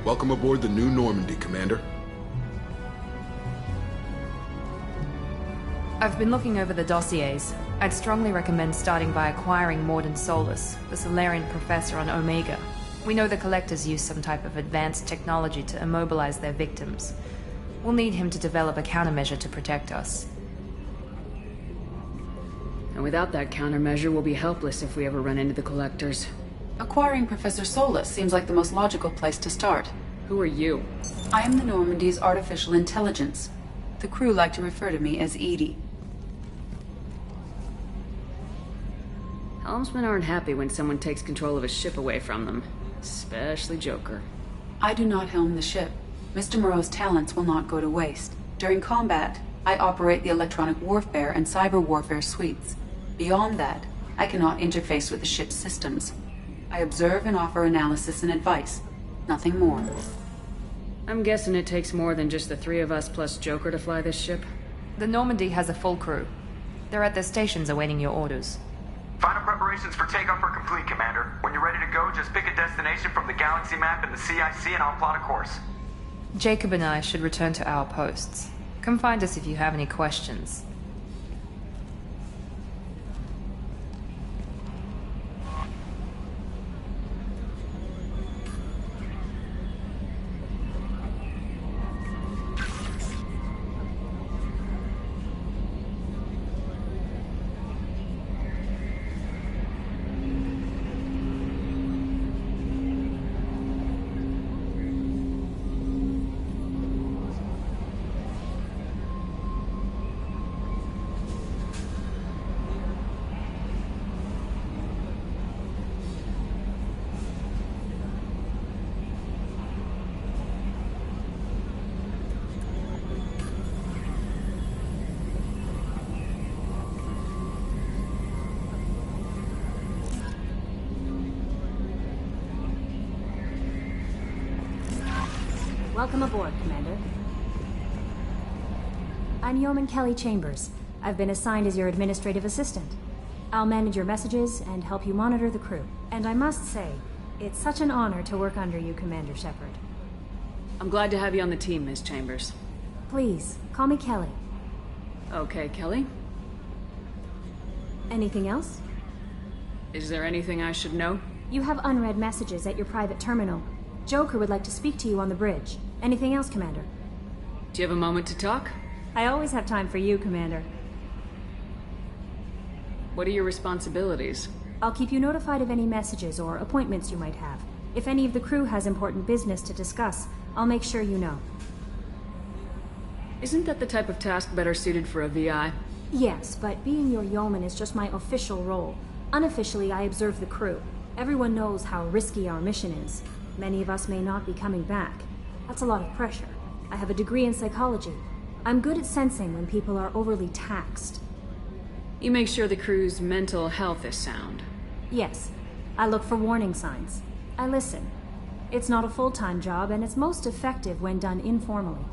Welcome aboard the New Normandy, Commander. I've been looking over the dossiers. I'd strongly recommend starting by acquiring Mordin Solus, the Solarian professor on Omega. We know the Collectors use some type of advanced technology to immobilize their victims. We'll need him to develop a countermeasure to protect us. And without that countermeasure, we'll be helpless if we ever run into the Collectors. Acquiring Professor Solus seems like the most logical place to start. Who are you? I am the Normandy's artificial intelligence. The crew like to refer to me as Edie. Helmsmen aren't happy when someone takes control of a ship away from them. Especially Joker. I do not helm the ship. Mr. Moreau's talents will not go to waste. During combat, I operate the electronic warfare and cyber warfare suites. Beyond that, I cannot interface with the ship's systems. I observe and offer analysis and advice. Nothing more. I'm guessing it takes more than just the 3 of us plus Joker to fly this ship? The Normandy has a full crew. They're at their stations awaiting your orders. Final preparations for takeoff are complete, Commander. When you're ready to go, just pick a destination from the galaxy map in the CIC and I'll plot a course. Jacob and I should return to our posts. Come find us if you have any questions. Welcome aboard, Commander. I'm Yeoman Kelly Chambers. I've been assigned as your administrative assistant. I'll manage your messages and help you monitor the crew. And I must say, it's such an honor to work under you, Commander Shepard. I'm glad to have you on the team, Miss Chambers. Please, call me Kelly. Okay, Kelly. Anything else? Is there anything I should know? You have unread messages at your private terminal. Joker would like to speak to you on the bridge. Anything else, Commander? Do you have a moment to talk? I always have time for you, Commander. What are your responsibilities? I'll keep you notified of any messages or appointments you might have. If any of the crew has important business to discuss, I'll make sure you know. Isn't that the type of task better suited for a VI? Yes, but being your yeoman is just my official role. Unofficially, I observe the crew. Everyone knows how risky our mission is. Many of us may not be coming back. That's a lot of pressure. I have a degree in psychology. I'm good at sensing when people are overly taxed. You make sure the crew's mental health is sound. Yes. I look for warning signs. I listen. It's not a full-time job, and it's most effective when done informally.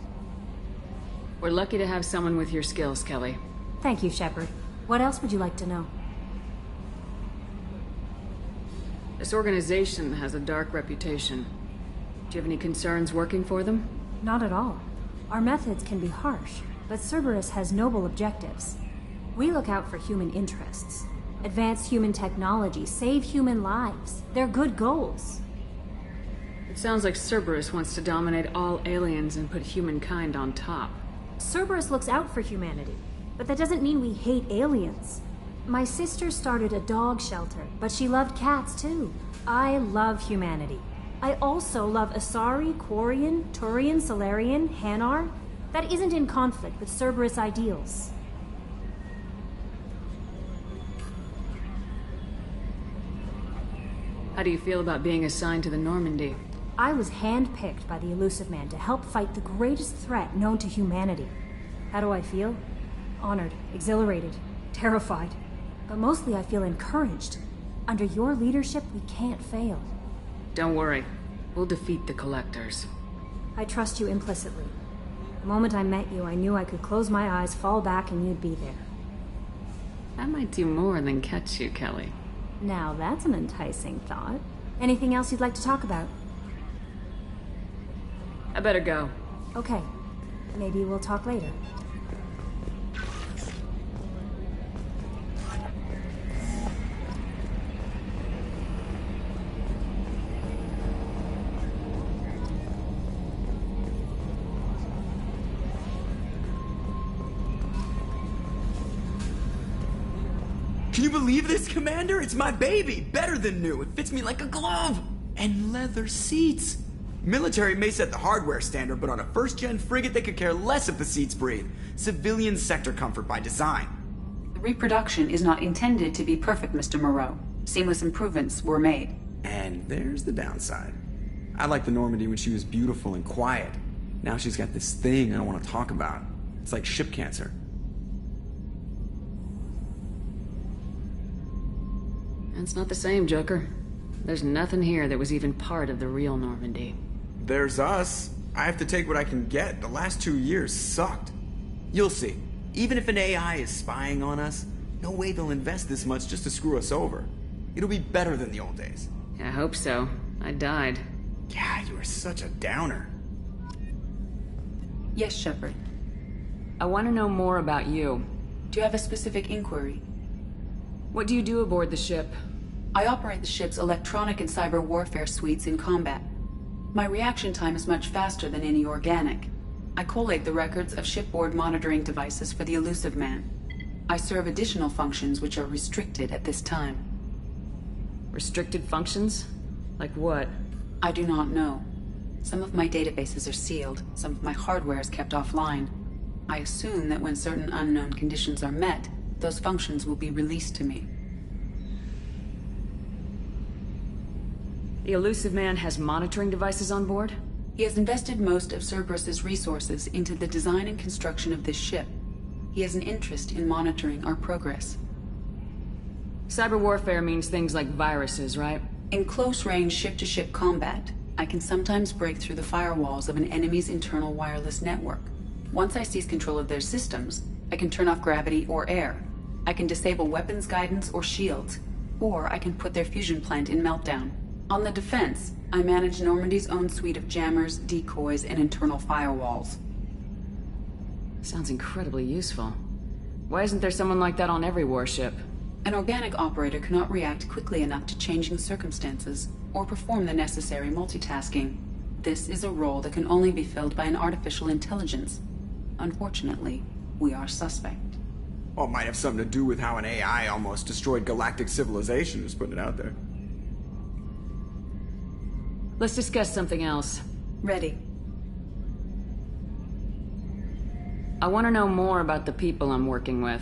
We're lucky to have someone with your skills, Kelly. Thank you, Shepard. What else would you like to know? This organization has a dark reputation. Do you have any concerns working for them? Not at all. Our methods can be harsh, but Cerberus has noble objectives. We look out for human interests. Advance human technology, save human lives. They're good goals. It sounds like Cerberus wants to dominate all aliens and put humankind on top. Cerberus looks out for humanity, but that doesn't mean we hate aliens. My sister started a dog shelter, but she loved cats too. I love humanity. I also love Asari, Quarian, Turian, Salarian, Hanar. That isn't in conflict with Cerberus ideals. How do you feel about being assigned to the Normandy? I was handpicked by the Illusive Man to help fight the greatest threat known to humanity. How do I feel? Honored, exhilarated, terrified. But mostly I feel encouraged. Under your leadership, we can't fail. Don't worry. We'll defeat the Collectors. I trust you implicitly. The moment I met you, I knew I could close my eyes, fall back, and you'd be there. That might do more than catch you, Kelly. Now that's an enticing thought. Anything else you'd like to talk about? I better go. Okay. Maybe we'll talk later. Can you believe this, Commander? It's my baby! Better than new. It fits me like a glove! And leather seats! Military may set the hardware standard, but on a first-gen frigate, they could care less if the seats breathe. Civilian sector comfort by design. The reproduction is not intended to be perfect, Mr. Moreau. Seamless improvements were made. And there's the downside. I liked the Normandy when she was beautiful and quiet. Now she's got this thing I don't want to talk about. It's like ship cancer. It's not the same, Joker. There's nothing here that was even part of the real Normandy. There's us. I have to take what I can get. The last 2 years sucked. You'll see. Even if an AI is spying on us, no way they'll invest this much just to screw us over. It'll be better than the old days. I hope so. I died. Yeah, you were such a downer. Yes, Shepard. I want to know more about you. Do you have a specific inquiry? What do you do aboard the ship? I operate the ship's electronic and cyber warfare suites in combat. My reaction time is much faster than any organic. I collate the records of shipboard monitoring devices for the Elusive Man. I serve additional functions which are restricted at this time. Restricted functions? Like what? I do not know. Some of my databases are sealed, some of my hardware is kept offline. I assume that when certain unknown conditions are met, those functions will be released to me. The Elusive Man has monitoring devices on board? He has invested most of Cerberus's resources into the design and construction of this ship. He has an interest in monitoring our progress. Cyber warfare means things like viruses, right? In close-range ship-to-ship combat, I can sometimes break through the firewalls of an enemy's internal wireless network. Once I seize control of their systems, I can turn off gravity or air. I can disable weapons guidance or shields, or I can put their fusion plant in meltdown. On the defense, I manage Normandy's own suite of jammers, decoys, and internal firewalls. Sounds incredibly useful. Why isn't there someone like that on every warship? An organic operator cannot react quickly enough to changing circumstances, or perform the necessary multitasking. This is a role that can only be filled by an artificial intelligence. Unfortunately, we are suspect. Well, it might have something to do with how an AI almost destroyed galactic civilization, just putting it out there. Let's discuss something else. Ready. I want to know more about the people I'm working with.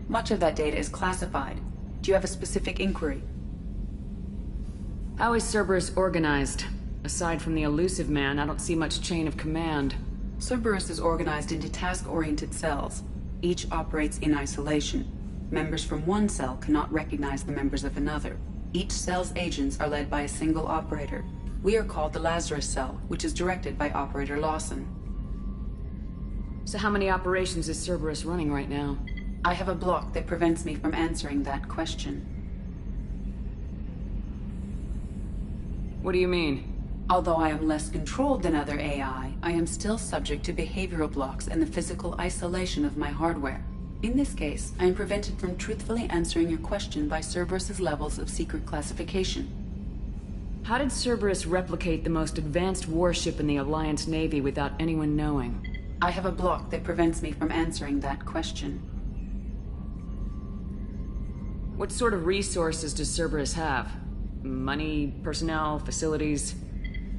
Much of that data is classified. Do you have a specific inquiry? How is Cerberus organized? Aside from the Elusive Man, I don't see much chain of command. Cerberus is organized into task-oriented cells. Each operates in isolation. Members from one cell cannot recognize the members of another. Each cell's agents are led by a single operator. We are called the Lazarus Cell, which is directed by Operator Lawson. So how many operations is Cerberus running right now? I have a block that prevents me from answering that question. What do you mean? Although I am less controlled than other AI, I am still subject to behavioral blocks and the physical isolation of my hardware. In this case, I am prevented from truthfully answering your question by Cerberus's levels of secret classification. How did Cerberus replicate the most advanced warship in the Alliance Navy without anyone knowing? I have a block that prevents me from answering that question. What sort of resources does Cerberus have? Money, personnel, facilities?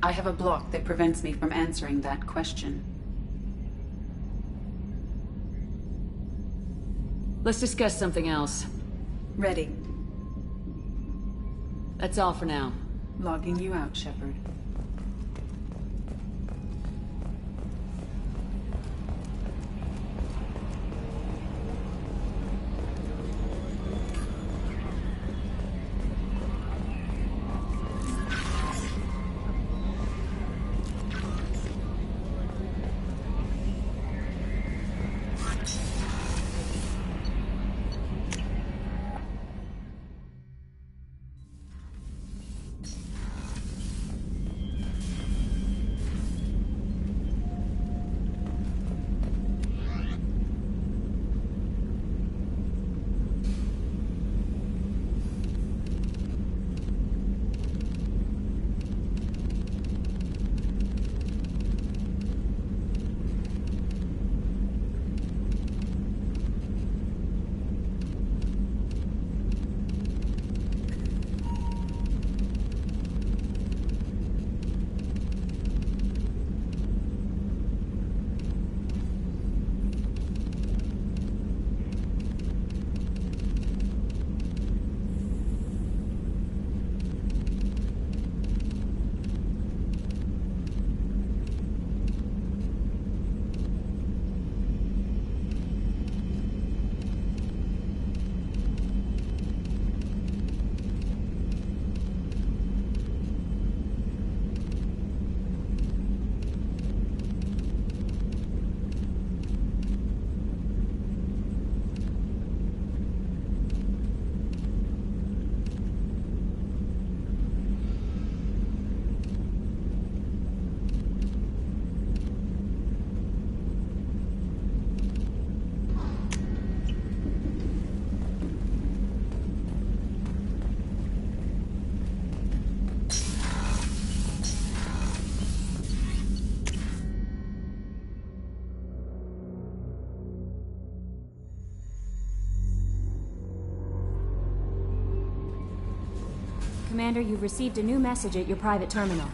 I have a block that prevents me from answering that question. Let's discuss something else. Ready. That's all for now. Logging you out, Shepard. Commander, you've received a new message at your private terminal.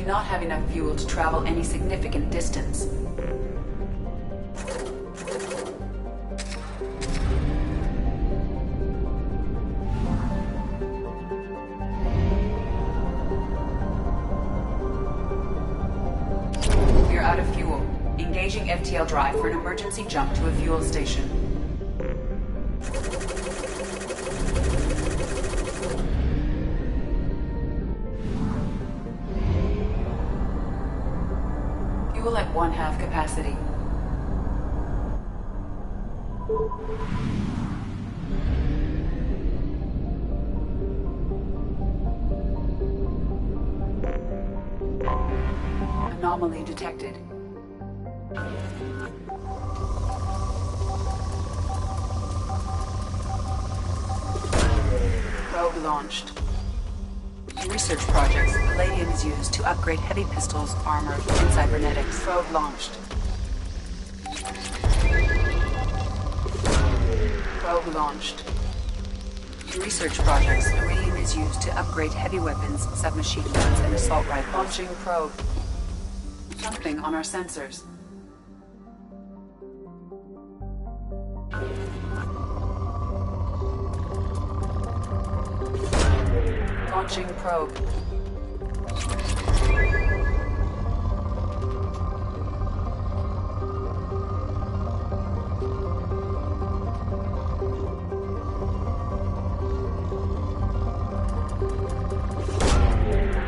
Not have enough fuel to travel any significant distance. We're out of fuel. Engaging FTL drive for an emergency jump to a fuel station. At 1/2 capacity. Anomaly detected. Probe launched. In research projects, Palladium is used to upgrade heavy pistols, armor, and cybernetics. Probe launched. Probe launched. In research projects, Iridium is used to upgrade heavy weapons, submachine guns, and assault rifles. Launching probe. Something on our sensors. Launching probe.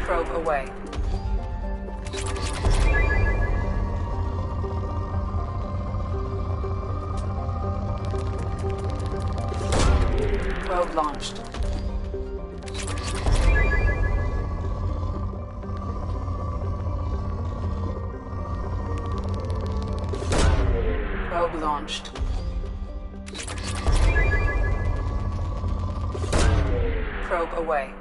Probe away. Probe launched. Probe launched. Probe away.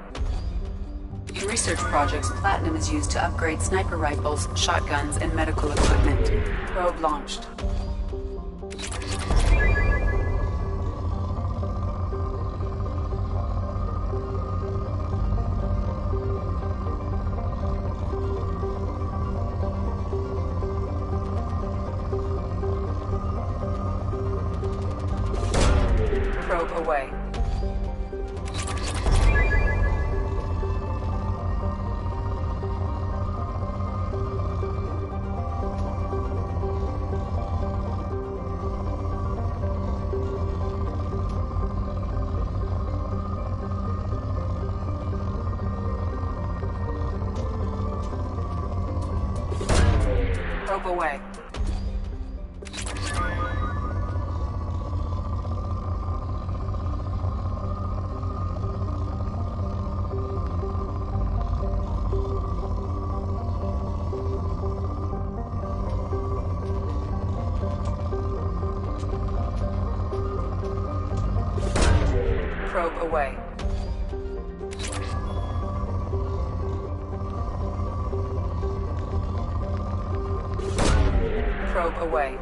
In research projects, Platinum is used to upgrade sniper rifles, shotguns, and medical equipment. Probe launched. away. Probe away. Probe away. Probe away.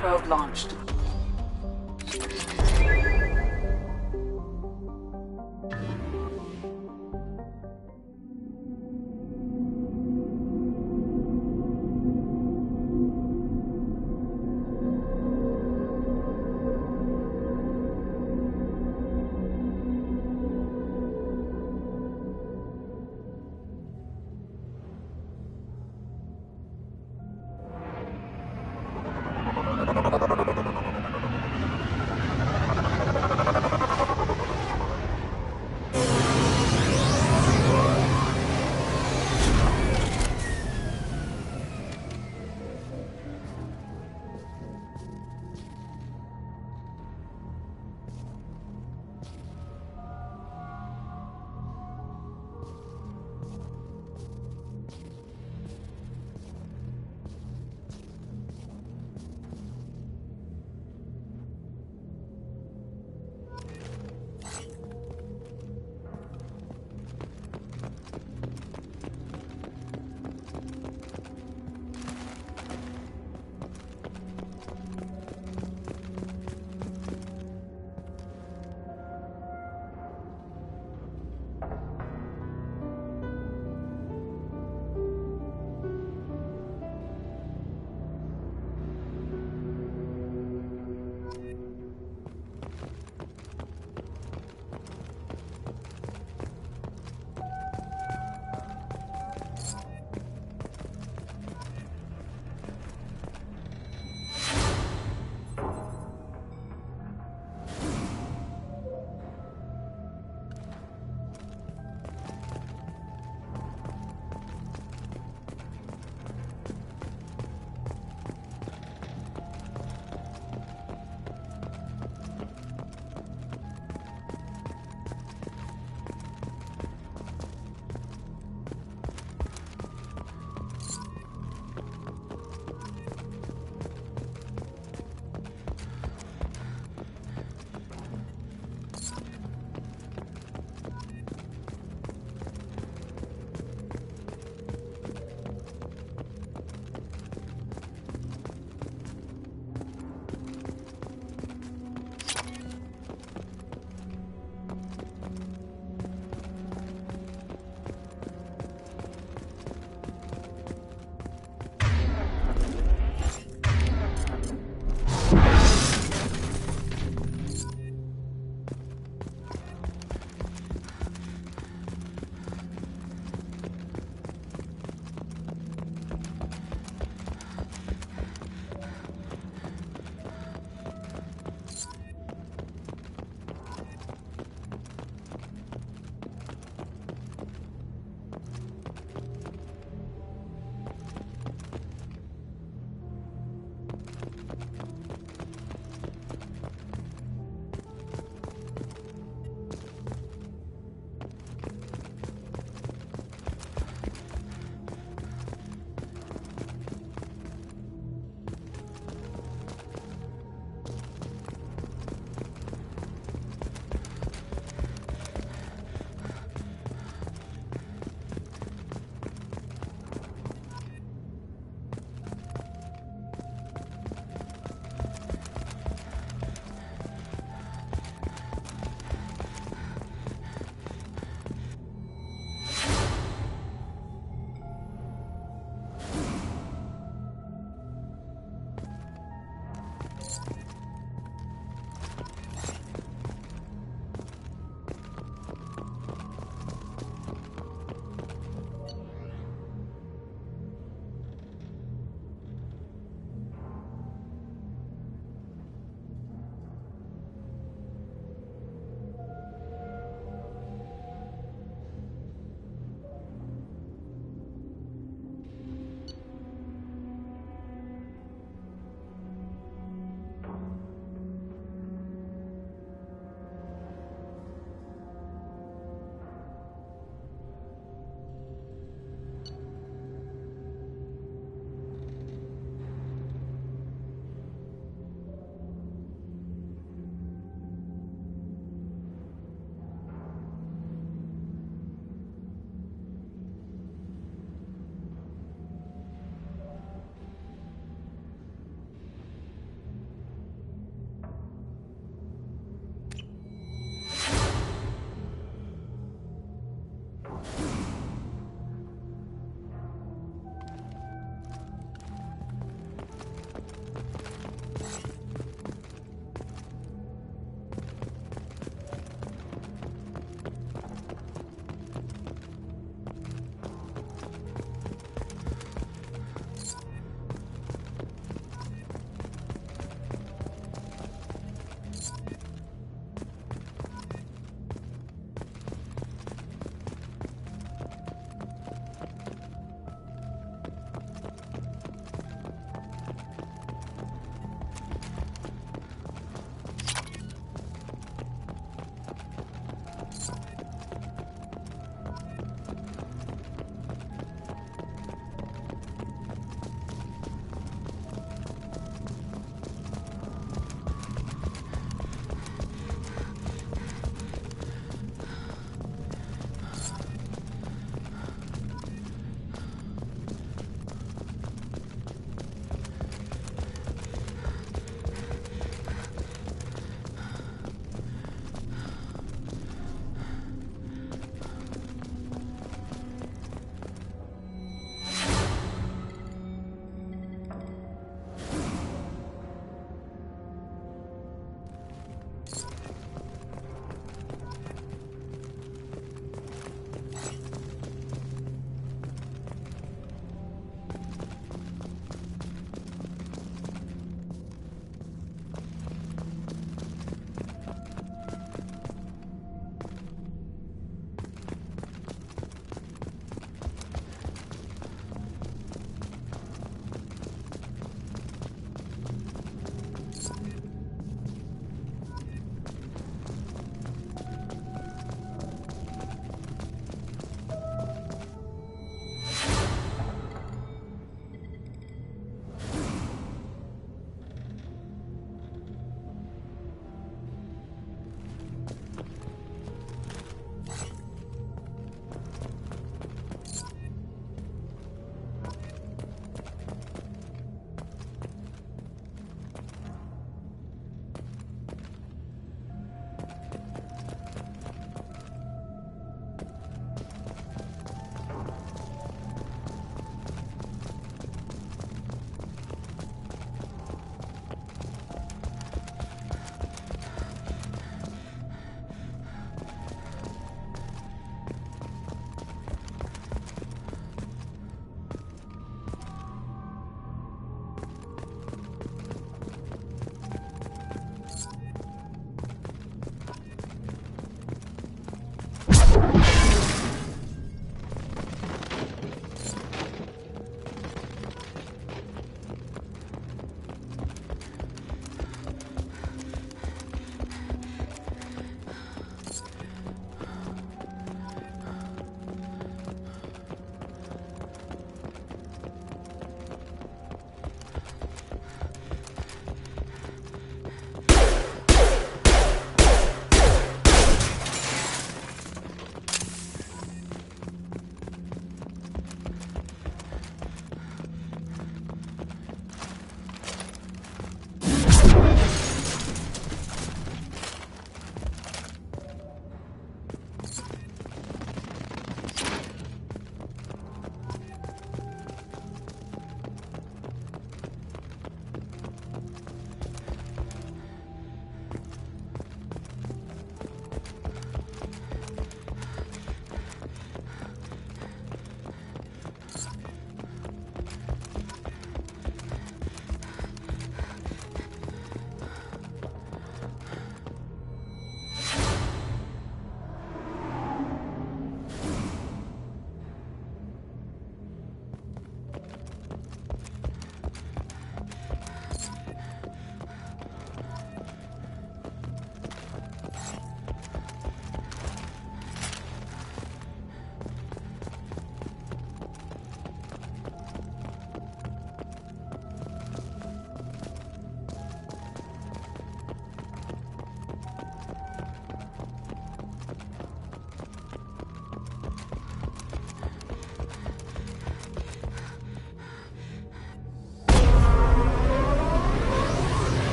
Probe launched.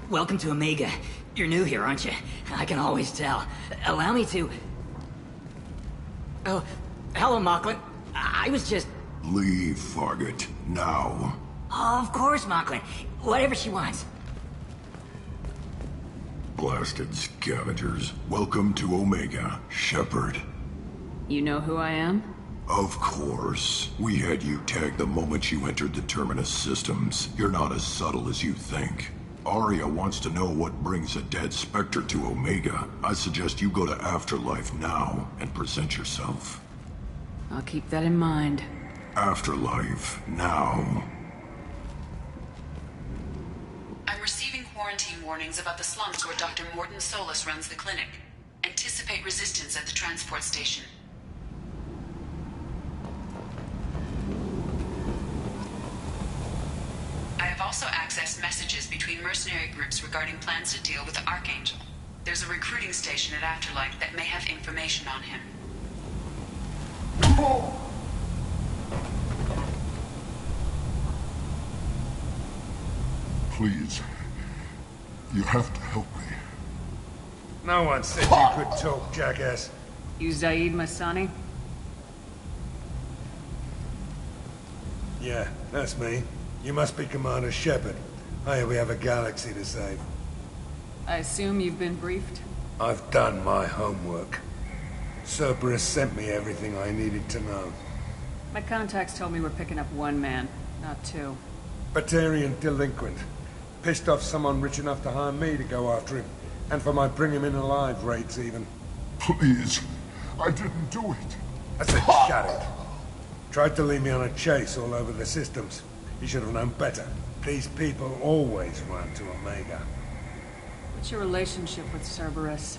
Welcome to Omega. You're new here, aren't you? I can always tell. Allow me to... Oh, hello, Mocklin. I was just... Leave, Fargate. Now. Of course, Mocklin. Whatever she wants. Blasted scavengers. Welcome to Omega, Shepard. You know who I am? Of course. We had you tagged the moment you entered the Terminus systems. You're not as subtle as you think. Aria wants to know what brings a dead Spectre to Omega. I suggest you go to Afterlife now and present yourself. I'll keep that in mind. Afterlife now. I'm receiving quarantine warnings about the slums where Dr. Morton Solus runs the clinic. Anticipate resistance at the transport station. I have also accessed messages between mercenary groups regarding plans to deal with the Archangel. There's a recruiting station at Afterlife that may have information on him. Please. You have to help me. No one said you could talk, jackass. You Zaid Masani? Yeah, that's me. You must be Commander Shepard. Hey, we have a galaxy to save. I assume you've been briefed? I've done my homework. Cerberus sent me everything I needed to know. My contacts told me we're picking up one man, not two. Batarian delinquent. Pissed off someone rich enough to hire me to go after him. And for my bring him in alive rates even. Please. I didn't do it. I said shut it. Tried to lead me on a chase all over the systems. You should have known better. These people always run to Omega. What's your relationship with Cerberus?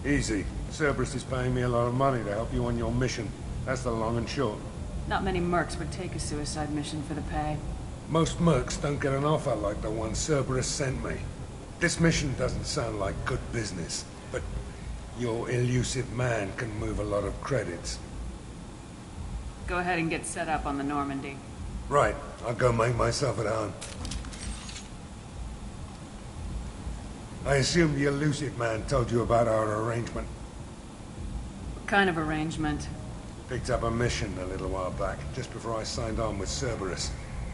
Easy. Cerberus is paying me a lot of money to help you on your mission. That's the long and short. Not many mercs would take a suicide mission for the pay. Most mercs don't get an offer like the one Cerberus sent me. This mission doesn't sound like good business, but your elusive man can move a lot of credits. Go ahead and get set up on the Normandy. Right. I'll go make myself at home. I assume the elusive man told you about our arrangement. What kind of arrangement? Picked up a mission a little while back, just before I signed on with Cerberus.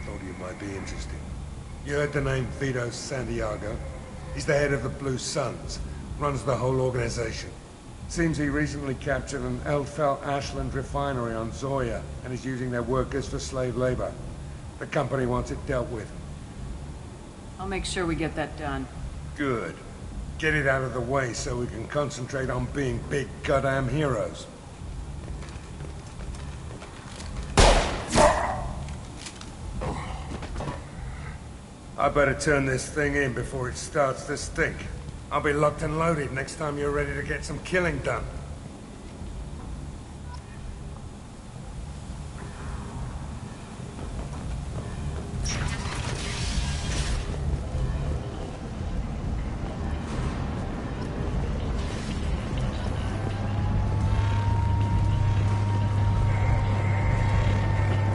Thought you might be interested. You heard the name Vito Santiago? He's the head of the Blue Suns, runs the whole organization. Seems he recently captured an Eldfell Ashland refinery on Zoya and is using their workers for slave labor. The company wants it dealt with. I'll make sure we get that done. Good. Get it out of the way so we can concentrate on being big goddamn heroes. I better turn this thing in before it starts to stink. I'll be locked and loaded next time you're ready to get some killing done.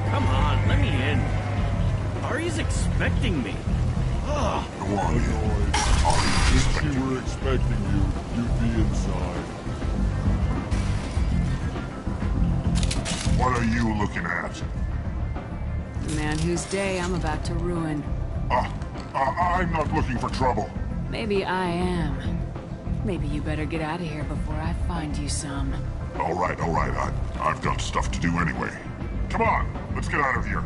Come on, let me in. Ari's expecting me. Ugh. Go on in. If she were expecting you, you'd be inside. What are you looking at? The man whose day I'm about to ruin. I'm not looking for trouble. Maybe I am. Maybe you better get out of here before I find you some. All right. I've got stuff to do anyway. Come on, let's get out of here.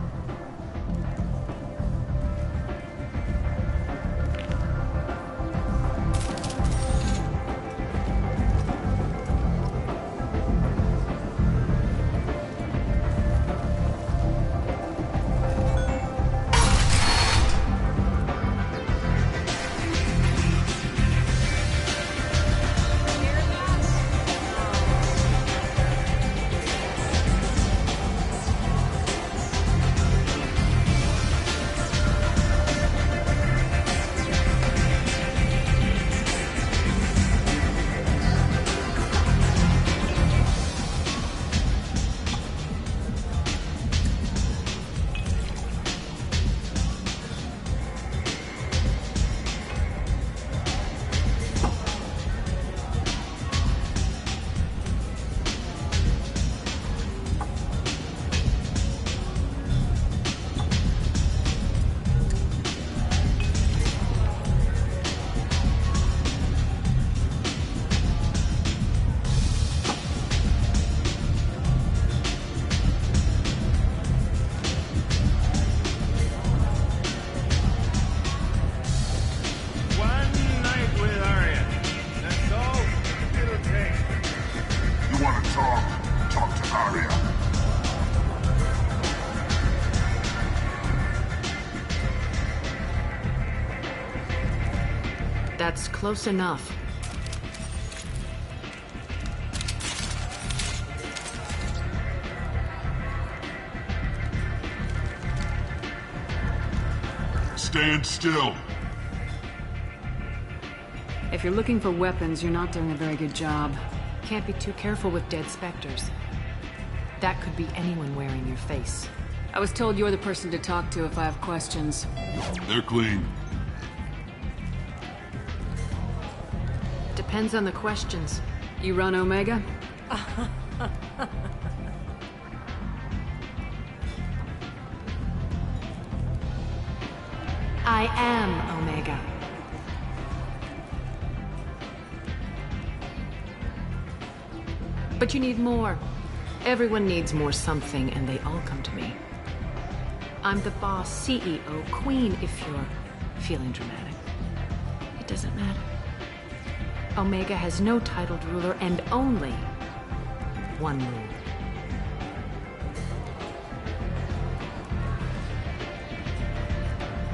close enough. Stand still. If you're looking for weapons, you're not doing a very good job. Can't be too careful with dead specters. That could be anyone wearing your face. I was told you're the person to talk to if I have questions. They're clean. Depends on the questions. You run Omega? I am Omega. But you need more. Everyone needs more something, and they all come to me. I'm the boss, CEO, queen, if you're feeling dramatic. It doesn't matter. Omega has no titled ruler and only one rule.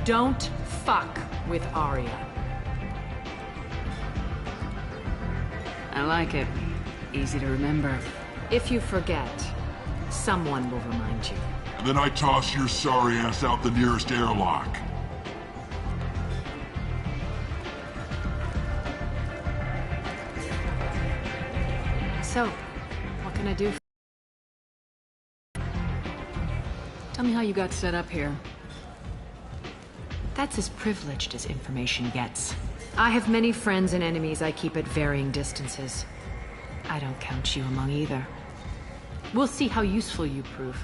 Don't fuck with Aria. I like it. Easy to remember. If you forget, someone will remind you. And then I toss your sorry ass out the nearest airlock. So, what can I do? Tell me how you got set up here. That's as privileged as information gets. I have many friends and enemies I keep at varying distances. I don't count you among either. We'll see how useful you prove.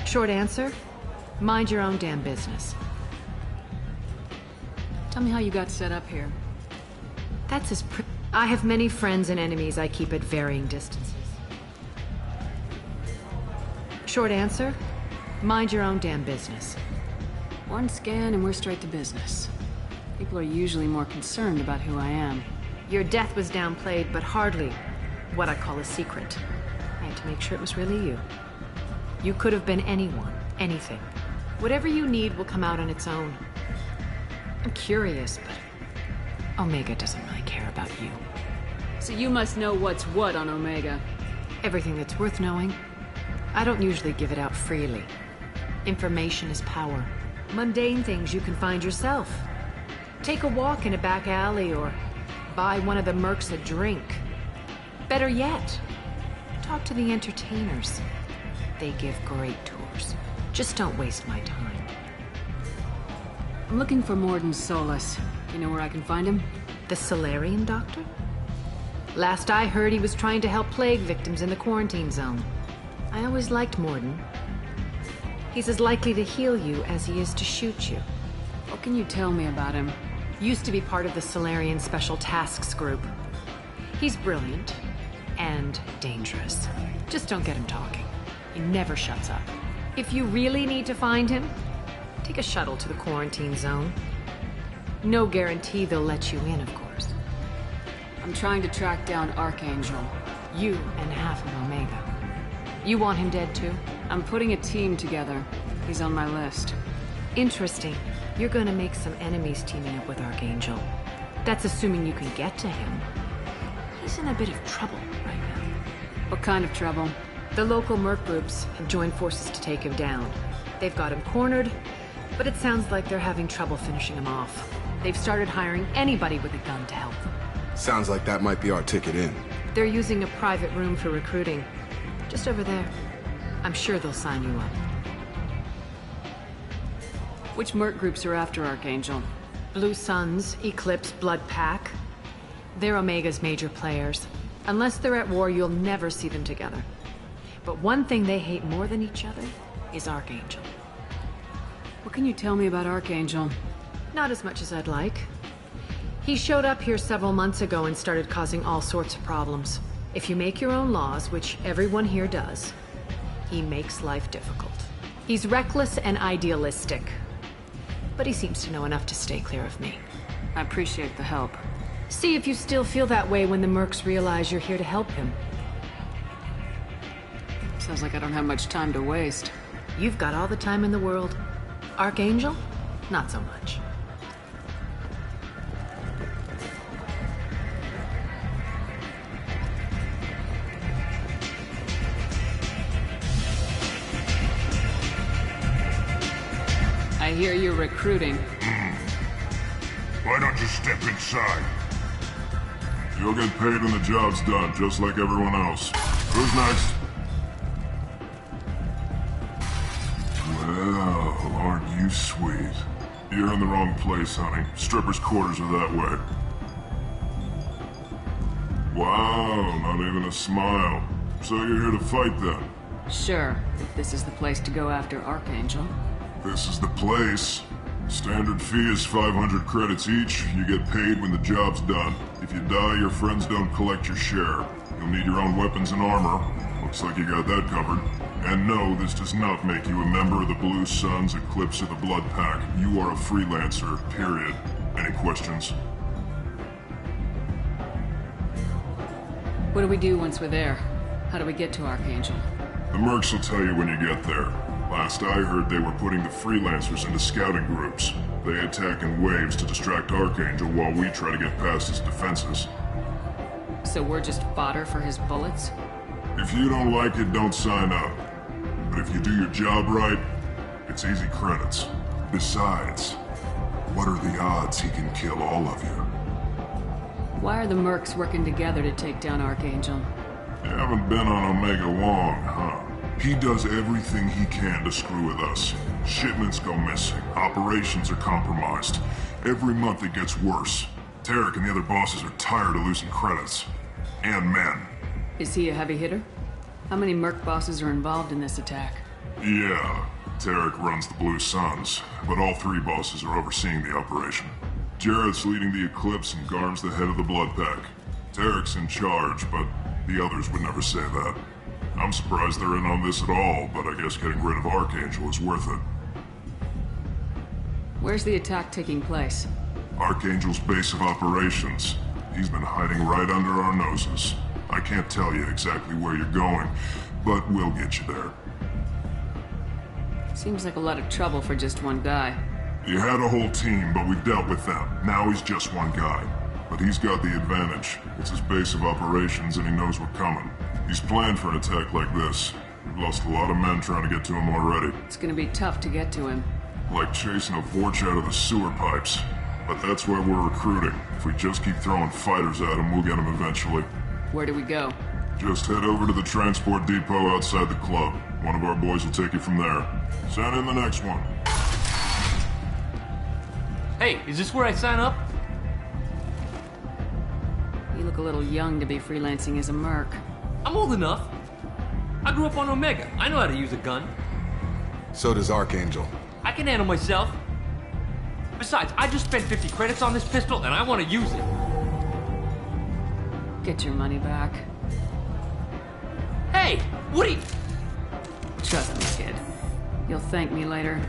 Short answer, mind your own damn business. Tell me how you got set up here. That's as I have many friends and enemies I keep at varying distances. Short answer, mind your own damn business. One scan and we're straight to business. People are usually more concerned about who I am. Your death was downplayed, but hardly what I call a secret. I had to make sure it was really you. You could have been anyone, anything. Whatever you need will come out on its own. I'm curious, but Omega doesn't really care about you. So you must know what's what on Omega. Everything that's worth knowing. I don't usually give it out freely. Information is power. Mundane things you can find yourself. Take a walk in a back alley or buy one of the mercs a drink. Better yet, talk to the entertainers. They give great tours. Just don't waste my time. I'm looking for Mordin Solus. You know where I can find him? The Salarian doctor? Last I heard, he was trying to help plague victims in the quarantine zone. I always liked Mordin. He's as likely to heal you as he is to shoot you. What can you tell me about him? Used to be part of the Salarian Special Tasks Group. He's brilliant and dangerous. Just don't get him talking. He never shuts up. If you really need to find him, take a shuttle to the quarantine zone. No guarantee they'll let you in, of course. I'm trying to track down Archangel. You and half of Omega. You want him dead too? I'm putting a team together. He's on my list. Interesting. You're gonna make some enemies teaming up with Archangel. That's assuming you can get to him. He's in a bit of trouble right now. What kind of trouble? The local merc groups have joined forces to take him down. They've got him cornered, but it sounds like they're having trouble finishing him off. They've started hiring anybody with a gun to help them. Sounds like that might be our ticket in. They're using a private room for recruiting. Just over there. I'm sure they'll sign you up. Which merc groups are after Archangel? Blue Suns, Eclipse, Blood Pack. They're Omega's major players. Unless they're at war, you'll never see them together. But one thing they hate more than each other is Archangel. What can you tell me about Archangel? Not as much as I'd like. He showed up here several months ago and started causing all sorts of problems. If you make your own laws, which everyone here does, he makes life difficult. He's reckless and idealistic. But he seems to know enough to stay clear of me. I appreciate the help. See if you still feel that way when the mercs realize you're here to help him. Sounds like I don't have much time to waste. You've got all the time in the world. Archangel? Not so much. hear you're recruiting. Why don't you step inside? You'll get paid when the job's done, just like everyone else. Who's next? Well, aren't you sweet? You're in the wrong place, honey. Strippers' quarters are that way. Wow, not even a smile. So you're here to fight then? Sure, if this is the place to go after Archangel. This is the place. Standard fee is 500 credits each. You get paid when the job's done. If you die, your friends don't collect your share. You'll need your own weapons and armor. Looks like you got that covered. And no, this does not make you a member of the Blue Suns, Eclipse, or the Blood Pack. You are a freelancer, period. Any questions? What do we do once we're there? How do we get to Archangel? The mercs will tell you when you get there. Last I heard, they were putting the freelancers into scouting groups. They attack in waves to distract Archangel while we try to get past his defenses. So we're just fodder for his bullets? If you don't like it, don't sign up. But if you do your job right, it's easy credits. Besides, what are the odds he can kill all of you? Why are the mercs working together to take down Archangel? You haven't been on Omega long, huh? He does everything he can to screw with us. Shipments go missing. Operations are compromised. Every month it gets worse. Tarek and the other bosses are tired of losing credits. And men. Is he a heavy hitter? How many merc bosses are involved in this attack? Yeah, Tarek runs the Blue Suns, but all three bosses are overseeing the operation. Jarrett's leading the Eclipse and Garm's the head of the Blood Pack. Tarek's in charge, but the others would never say that. I'm surprised they're in on this at all, but I guess getting rid of Archangel is worth it. Where's the attack taking place? Archangel's base of operations. He's been hiding right under our noses. I can't tell you exactly where you're going, but we'll get you there. Seems like a lot of trouble for just one guy. He had a whole team, but we dealt with them. Now he's just one guy. But he's got the advantage. It's his base of operations and he knows we're coming. He's planned for an attack like this. We've lost a lot of men trying to get to him already. It's gonna be tough to get to him. Like chasing a Vorch out of the sewer pipes. But that's why we're recruiting. If we just keep throwing fighters at him, we'll get him eventually. Where do we go? Just head over to the transport depot outside the club. One of our boys will take you from there. Send in the next one. Hey, is this where I sign up? You look a little young to be freelancing as a merc. I'm old enough. I grew up on Omega. I know how to use a gun. So does Archangel. I can handle myself. Besides, I just spent 50 credits on this pistol and I want to use it. Get your money back. Hey, Woody! Trust me, kid. You'll thank me later.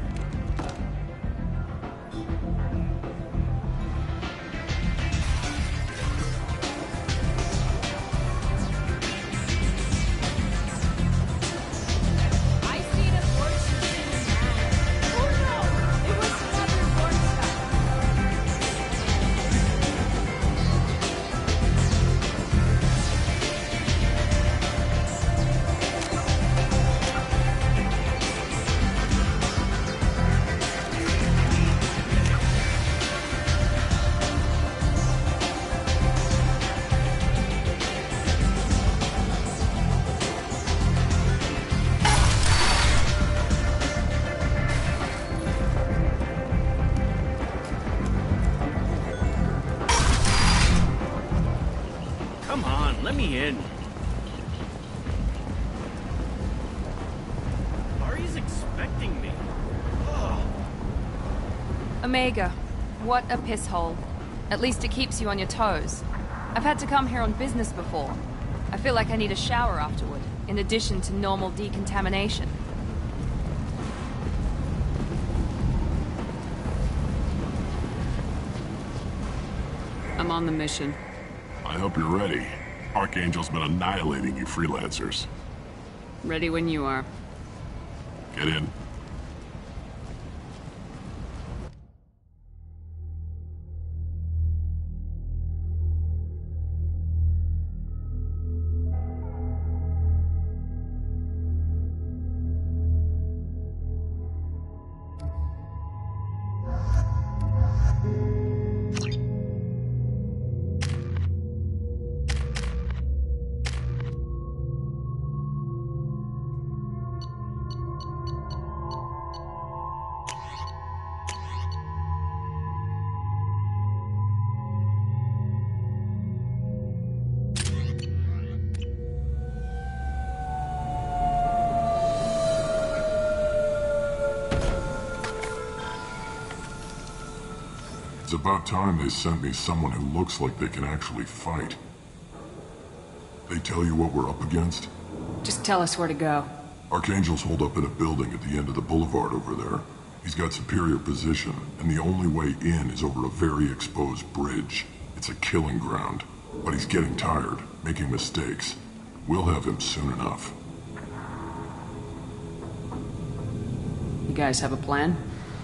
Let me in. Ari's expecting me. Ugh. Omega, what a piss hole. At least it keeps you on your toes. I've had to come here on business before. I feel like I need a shower afterward, in addition to normal decontamination. I'm on the mission. I hope you're ready. Archangel's been annihilating you freelancers. Ready when you are. Get in. about time they sent me someone who looks like they can actually fight. They tell you what we're up against? Just tell us where to go. Archangel's holed up in a building at the end of the boulevard over there. He's got superior position, and the only way in is over a very exposed bridge. It's a killing ground. But he's getting tired, making mistakes. We'll have him soon enough. You guys have a plan?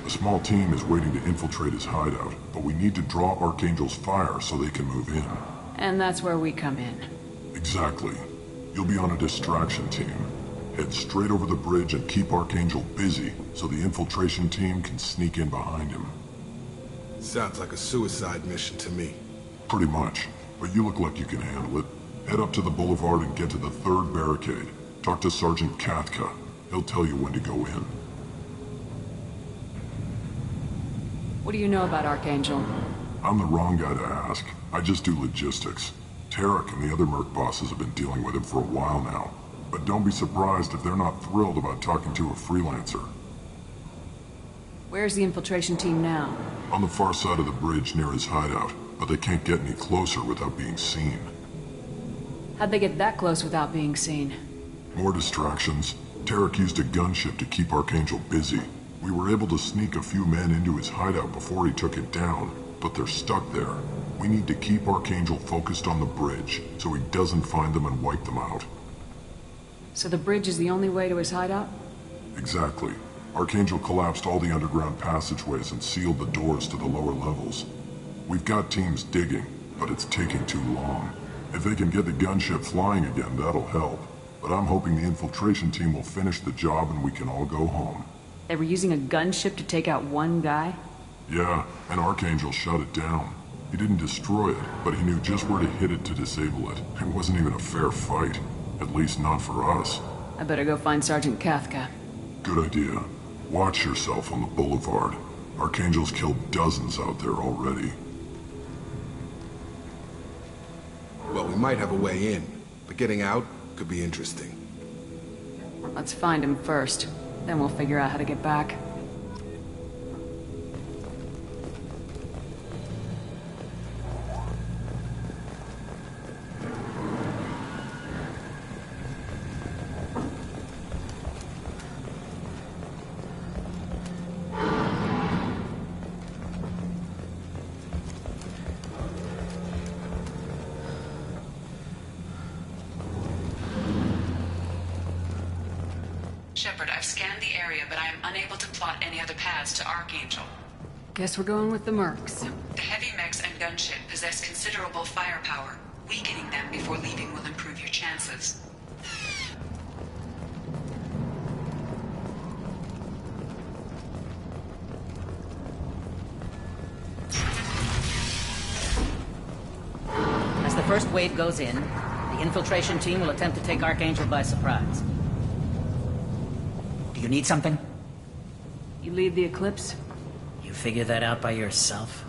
A small team is waiting to infiltrate his hideout, but we need to draw Archangel's fire so they can move in. And that's where we come in. Exactly. You'll be on a distraction team. Head straight over the bridge and keep Archangel busy so the infiltration team can sneak in behind him. Sounds like a suicide mission to me. Pretty much. But you look like you can handle it. Head up to the boulevard and get to the third barricade. Talk to Sergeant Kathka. He'll tell you when to go in. What do you know about Archangel? I'm the wrong guy to ask. I just do logistics. Tarek and the other Merc bosses have been dealing with him for a while now. But don't be surprised if they're not thrilled about talking to a freelancer. Where's the infiltration team now? On the far side of the bridge near his hideout, but they can't get any closer without being seen. How'd they get that close without being seen? More distractions. Tarek used a gunship to keep Archangel busy. We were able to sneak a few men into his hideout before he took it down, but they're stuck there. We need to keep Archangel focused on the bridge, so he doesn't find them and wipe them out. So the bridge is the only way to his hideout? Exactly. Archangel collapsed all the underground passageways and sealed the doors to the lower levels. We've got teams digging, but it's taking too long. If they can get the gunship flying again, that'll help. But I'm hoping the infiltration team will finish the job and we can all go home. They were using a gunship to take out one guy? Yeah, and Archangel shut it down. He didn't destroy it, but he knew just where to hit it to disable it. It wasn't even a fair fight. At least not for us. I better go find Sergeant Kathka. Good idea. Watch yourself on the boulevard. Archangel's killed dozens out there already. Well, we might have a way in, but getting out could be interesting. Let's find him first. Then we'll figure out how to get back. Shepard, I've scanned the area, but I am unable to plot any other paths to Archangel. Guess we're going with the Mercs. The heavy mechs and gunship possess considerable firepower. Weakening them before leaving will improve your chances. As the first wave goes in, the infiltration team will attempt to take Archangel by surprise. Do you need something? You lead the Eclipse? You figure that out by yourself?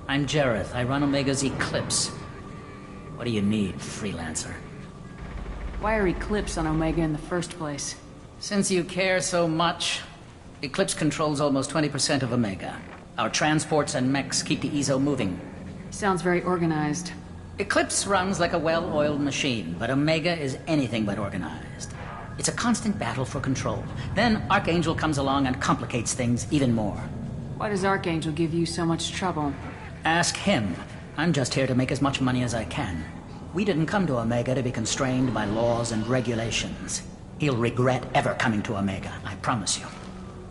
I'm Jareth. I run Omega's Eclipse. What do you need, freelancer? Why are Eclipse on Omega in the first place? Since you care so much, Eclipse controls almost 20% of Omega. Our transports and mechs keep the EZO moving. Sounds very organized. Eclipse runs like a well-oiled machine, but Omega is anything but organized. It's a constant battle for control. Then Archangel comes along and complicates things even more. Why does Archangel give you so much trouble? Ask him. I'm just here to make as much money as I can. We didn't come to Omega to be constrained by laws and regulations. He'll regret ever coming to Omega, I promise you.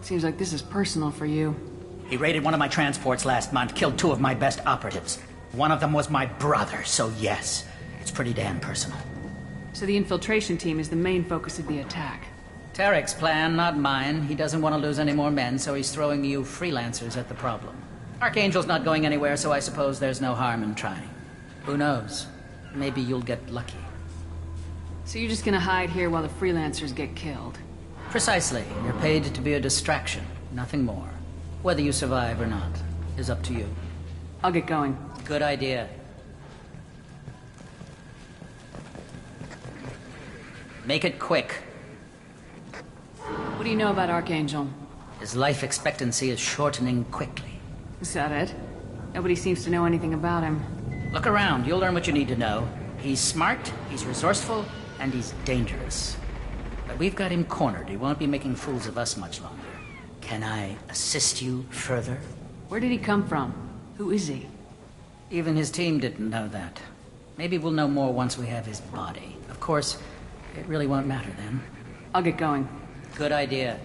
Seems like this is personal for you. He raided one of my transports last month, killed 2 of my best operatives. One of them was my brother, so yes, it's pretty damn personal. So the infiltration team is the main focus of the attack. Tarek's plan, not mine. He doesn't want to lose any more men, so he's throwing you freelancers at the problem. Archangel's not going anywhere, so I suppose there's no harm in trying. Who knows? Maybe you'll get lucky. So you're just gonna hide here while the freelancers get killed? Precisely. You're paid to be a distraction, nothing more. Whether you survive or not is up to you. I'll get going. Good idea. Make it quick. What do you know about Archangel? His life expectancy is shortening quickly. Is that it? Nobody seems to know anything about him. Look around, you'll learn what you need to know. He's smart, he's resourceful, and he's dangerous. But we've got him cornered. He won't be making fools of us much longer. Can I assist you further? Where did he come from? Who is he? Even his team didn't know that. Maybe we'll know more once we have his body. Of course, it really won't matter then. I'll get going. Good idea.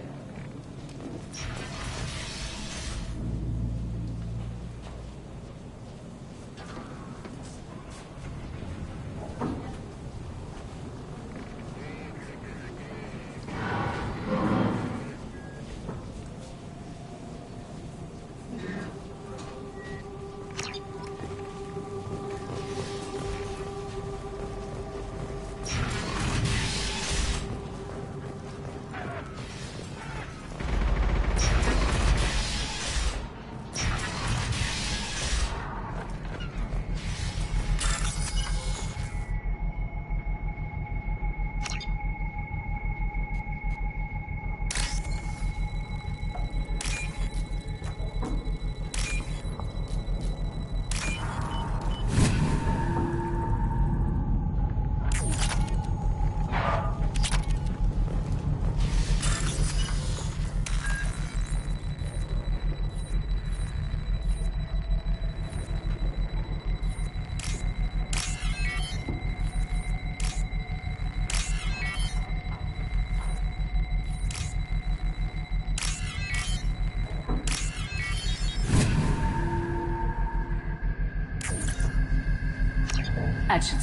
That should...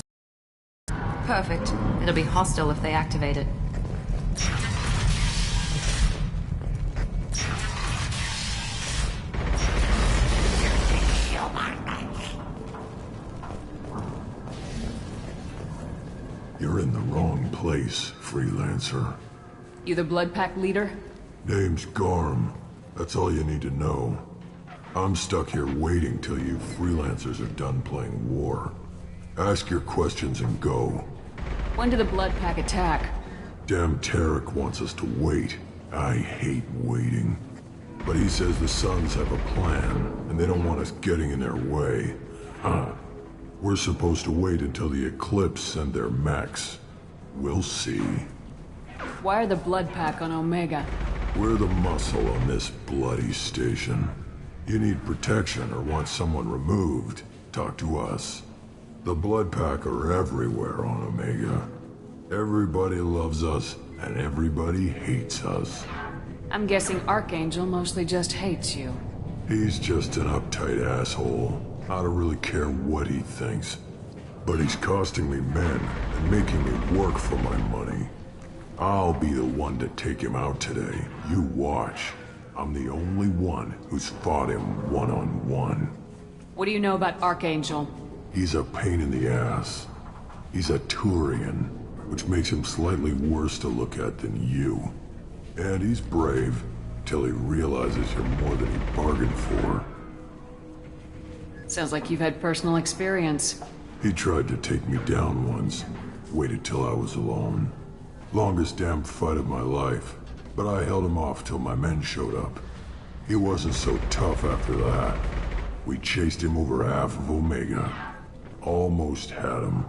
Perfect. It'll be hostile if they activate it. You're in the wrong place, freelancer. You the Blood Pack leader? Name's Garm. That's all you need to know. I'm stuck here waiting till you freelancers are done playing war. Ask your questions and go. When did the Blood Pack attack? Damn Tarek wants us to wait. I hate waiting. But he says the Suns have a plan, and they don't want us getting in their way. We're supposed to wait until the Eclipse send their mechs. We'll see. Why are the Blood Pack on Omega? We're the muscle on this bloody station. You need protection or want someone removed, talk to us. The Blood Pack are everywhere on Omega. Everybody loves us, and everybody hates us. I'm guessing Archangel mostly just hates you. He's just an uptight asshole. I don't really care what he thinks. But he's costing me men, and making me work for my money. I'll be the one to take him out today. You watch. I'm the only one who's fought him one-on-one. What do you know about Archangel? He's a pain in the ass. He's a Turian, which makes him slightly worse to look at than you. And he's brave, till he realizes you're more than he bargained for. Sounds like you've had personal experience. He tried to take me down once. Waited till I was alone. Longest damn fight of my life. But I held him off till my men showed up. He wasn't so tough after that. We chased him over half of Omega. Almost had him.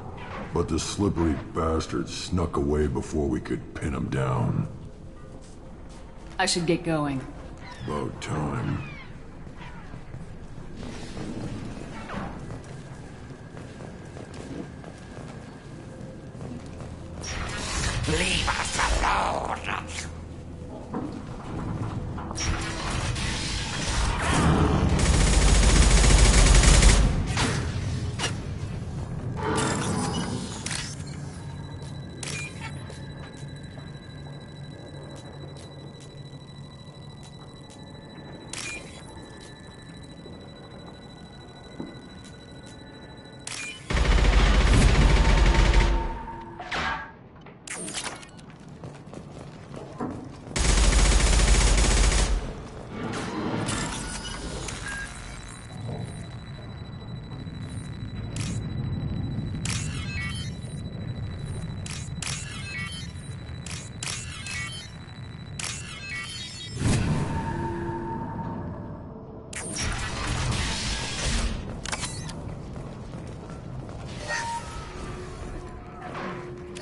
But the slippery bastard snuck away before we could pin him down. I should get going. About time. Leave us alone!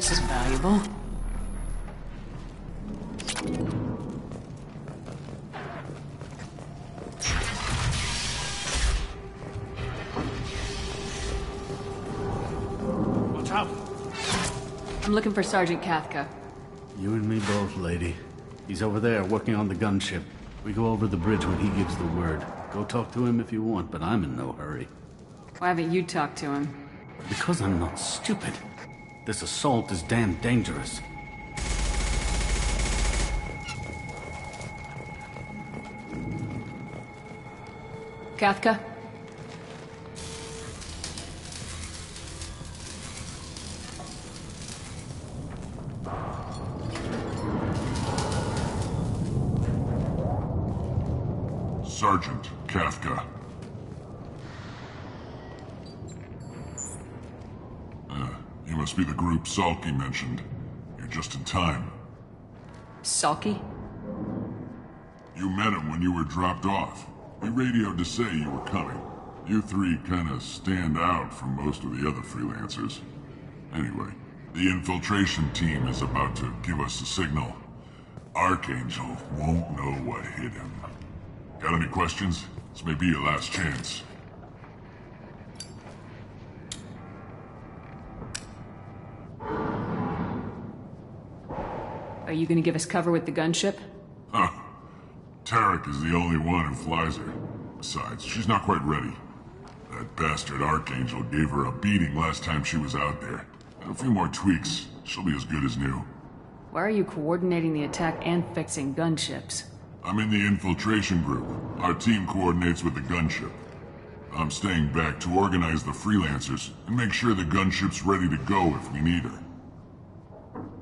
This is valuable. Watch out! I'm looking for Sergeant Kathka. You and me both, lady. He's over there working on the gunship. We go over the bridge when he gives the word. Go talk to him if you want, but I'm in no hurry. Why haven't you talked to him? Because I'm not stupid. This assault is damn dangerous. Kathka? Sergeant Kathka. You must be the group Salky mentioned. You're just in time. Salky? You met him when you were dropped off. He radioed to say you were coming. You three kinda stand out from most of the other freelancers. Anyway, the infiltration team is about to give us a signal. Archangel won't know what hit him. Got any questions? This may be your last chance. Are you gonna give us cover with the gunship? Huh. Tarek is the only one who flies her. Besides, she's not quite ready. That bastard Archangel gave her a beating last time she was out there. A few more tweaks, she'll be as good as new. Why are you coordinating the attack and fixing gunships? I'm in the infiltration group. Our team coordinates with the gunship. I'm staying back to organize the freelancers and make sure the gunship's ready to go if we need her.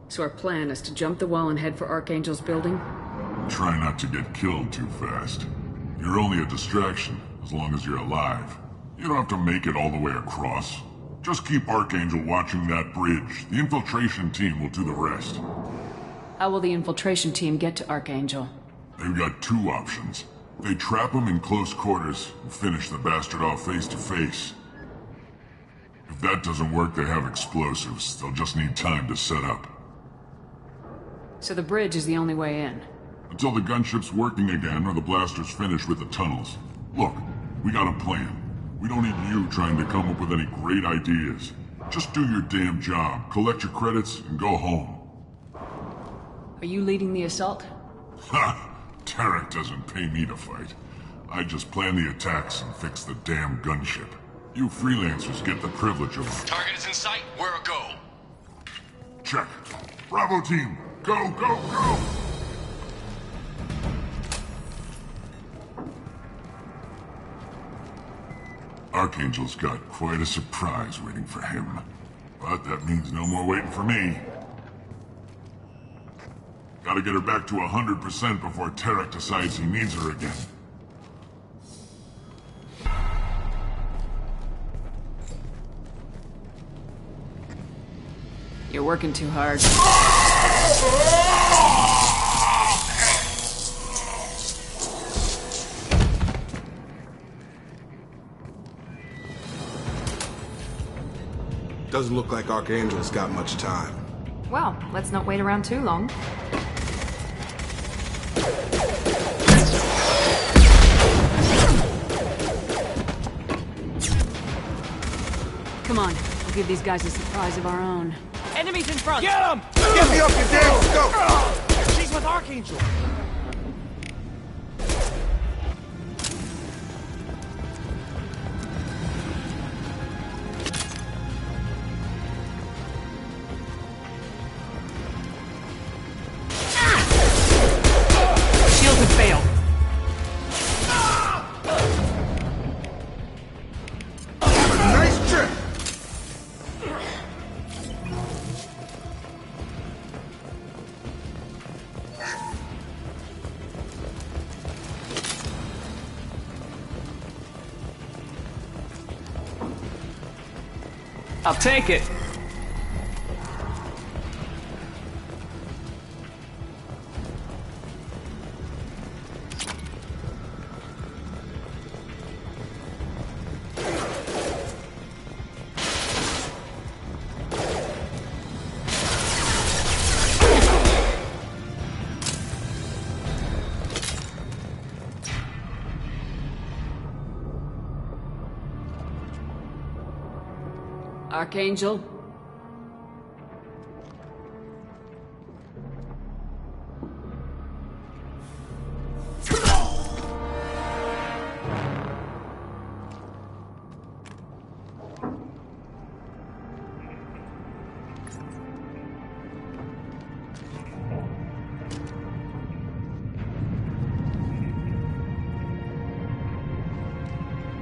So our plan is to jump the wall and head for Archangel's building? Try not to get killed too fast. You're only a distraction, as long as you're alive. You don't have to make it all the way across. Just keep Archangel watching that bridge. The infiltration team will do the rest. How will the infiltration team get to Archangel? They've got two options. They trap him in close quarters and finish the bastard off face to face. If that doesn't work, they have explosives. They'll just need time to set up. So the bridge is the only way in? Until the gunship's working again or the blasters finish with the tunnels. Look, we got a plan. We don't need you trying to come up with any great ideas. Just do your damn job, collect your credits, and go home. Are you leading the assault? Ha! Tarek doesn't pay me to fight. I just plan the attacks and fix the damn gunship. You freelancers get the privilege of... Target is in sight. Where a go? Check. Bravo team! Go, go, go! Archangel's got quite a surprise waiting for him. But that means no more waiting for me. Gotta get her back to 100% before Tarek decides he needs her again. You're working too hard. Doesn't look like Archangel's got much time. Well, let's not wait around too long. Come on, we'll give these guys a surprise of our own. Enemies in front! Get him! Get me up, you damn scope! She's with Archangel! Shield had failed. Nice trip! I'll take it. Archangel?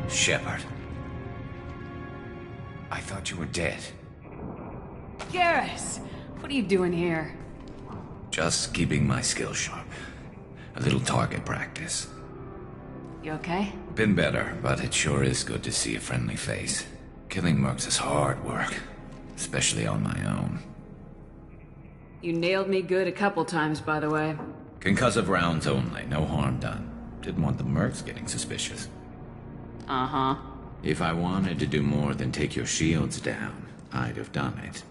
Shepard. I thought you were dead. Garrus! What are you doing here? Just keeping my skills sharp. A little target practice. You okay? Been better, but it sure is good to see a friendly face. Killing mercs is hard work, especially on my own. You nailed me good a couple times, by the way. Concussive rounds only, no harm done. Didn't want the mercs getting suspicious. Uh-huh. If I wanted to do more than take your shields down, I'd have done it.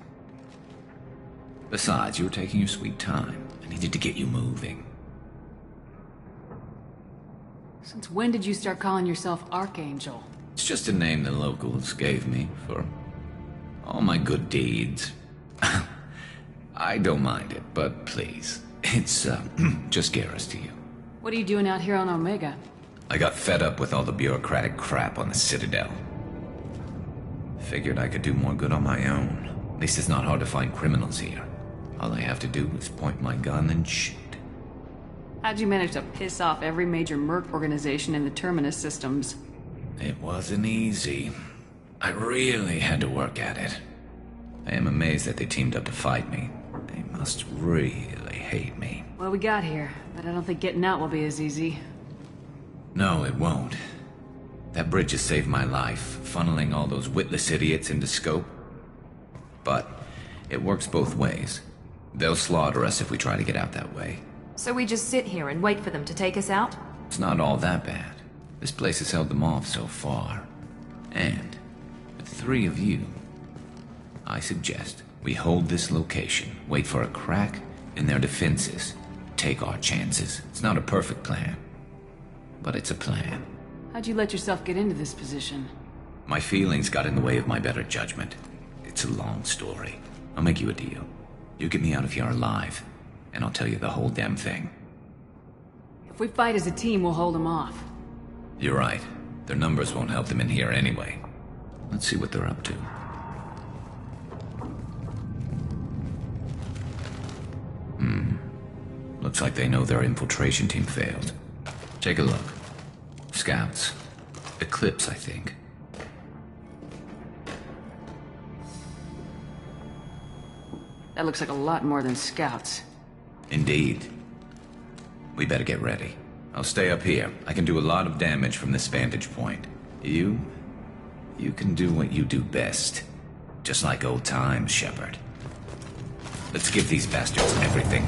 Besides, you were taking your sweet time. I needed to get you moving. Since when did you start calling yourself Archangel? It's just a name the locals gave me for all my good deeds. I don't mind it, but please, it's just Garrus to you. What are you doing out here on Omega? I got fed up with all the bureaucratic crap on the Citadel. Figured I could do more good on my own. At least it's not hard to find criminals here. All I have to do is point my gun and shoot. How'd you manage to piss off every major merc organization in the Terminus systems? It wasn't easy. I really had to work at it. I am amazed that they teamed up to fight me. They must really hate me. Well, we got here, but I don't think getting out will be as easy. No, it won't. That bridge has saved my life, funneling all those witless idiots into scope. But it works both ways. They'll slaughter us if we try to get out that way. So we just sit here and wait for them to take us out? It's not all that bad. This place has held them off so far. And with 3 of you, I suggest we hold this location, wait for a crack in their defenses, take our chances. It's not a perfect plan, but it's a plan. How'd you let yourself get into this position? My feelings got in the way of my better judgment. It's a long story. I'll make you a deal. You get me out of here alive, and I'll tell you the whole damn thing. If we fight as a team, we'll hold them off. You're right. Their numbers won't help them in here anyway. Let's see what they're up to. Looks like they know their infiltration team failed. Take a look. Scouts. Eclipse, I think. That looks like a lot more than scouts. Indeed. We better get ready. I'll stay up here. I can do a lot of damage from this vantage point. You can do what you do best. Just like old times, Shepard. Let's give these bastards everything.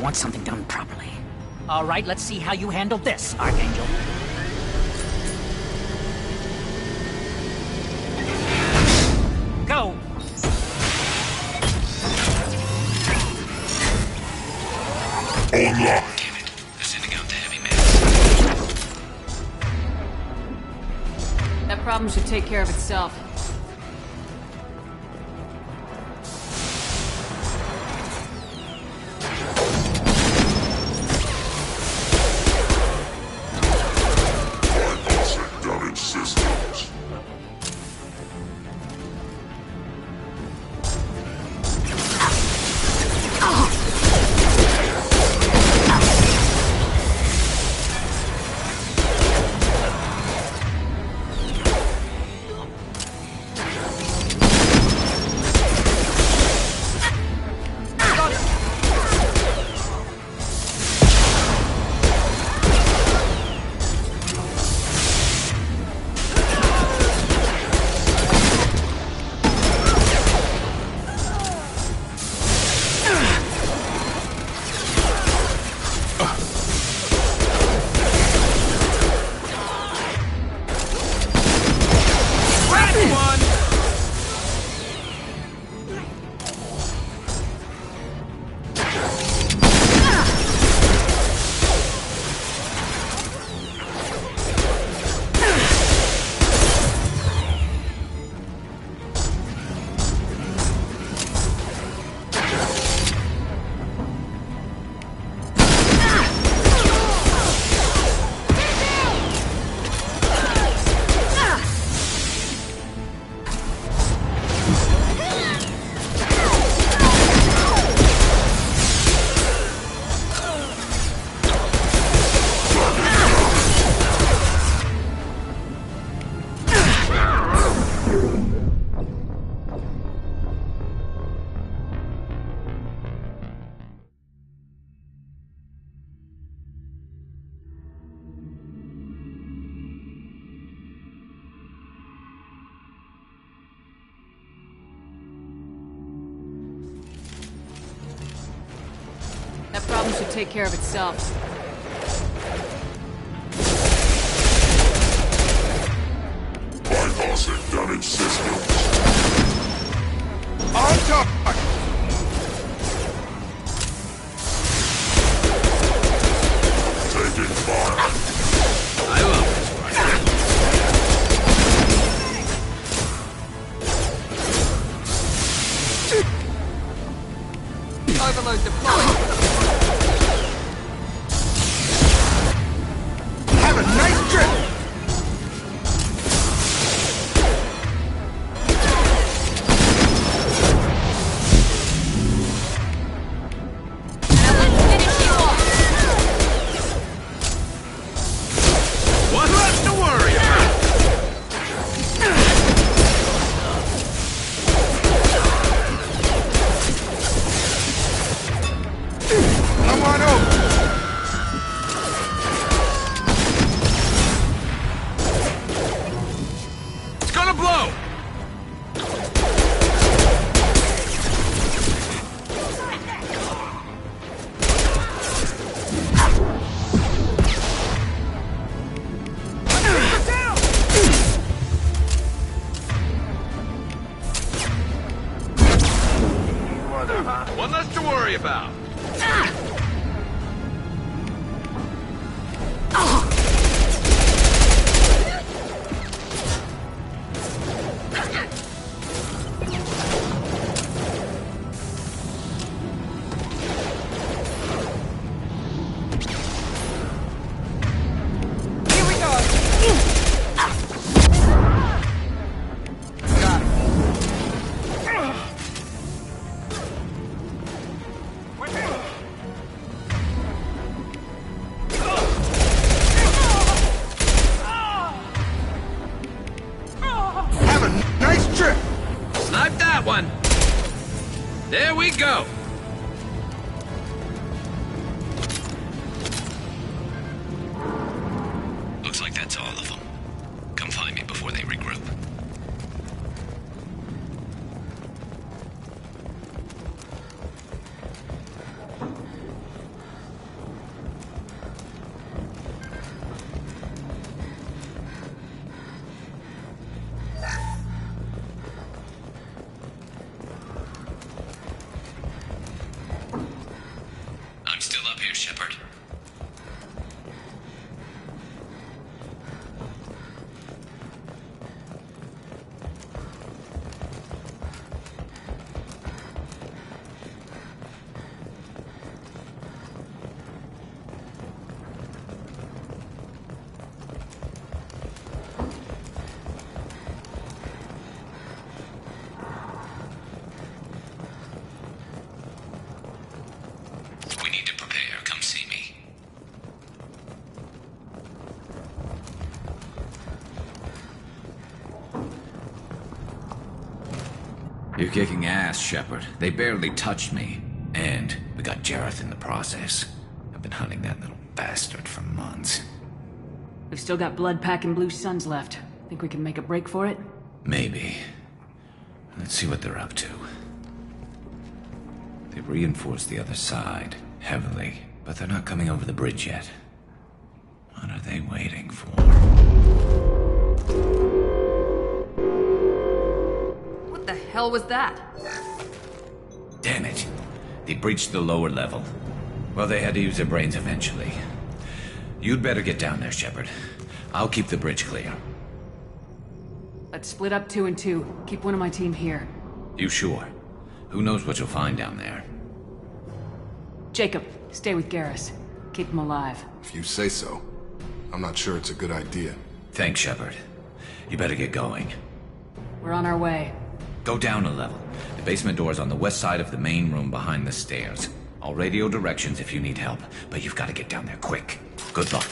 want something done properly. All right, let's see how you handle this, Archangel. Go! Unlock. Damn it. They're sending out the heavy men. That problem should take care of itself. Damage systems. That problem should take care of itself. Bypassing damage systems. On top! Taking fire. I love this one. Overload deployed. Have a nice trip! One less to worry about. There we go! Looks like that's all of them. Come find me before they regroup. You're kicking ass, Shepard. They barely touched me. And we got Jareth in the process. I've been hunting that little bastard for months. We've still got Bloodpack and Blue Suns left. Think we can make a break for it? Maybe. Let's see what they're up to. They've reinforced the other side, heavily, but they're not coming over the bridge yet. What are they waiting for? What the hell was that? Damn it. They breached the lower level. Well, they had to use their brains eventually. You'd better get down there, Shepard. I'll keep the bridge clear. Let's split up 2 and 2. Keep one of my team here. You sure? Who knows what you'll find down there? Jacob, stay with Garrus. Keep him alive. If you say so. I'm not sure it's a good idea. Thanks, Shepard. You better get going. We're on our way. Go down a level. The basement door's on the west side of the main room behind the stairs. I'll radio directions if you need help, but you've got to get down there quick. Good luck.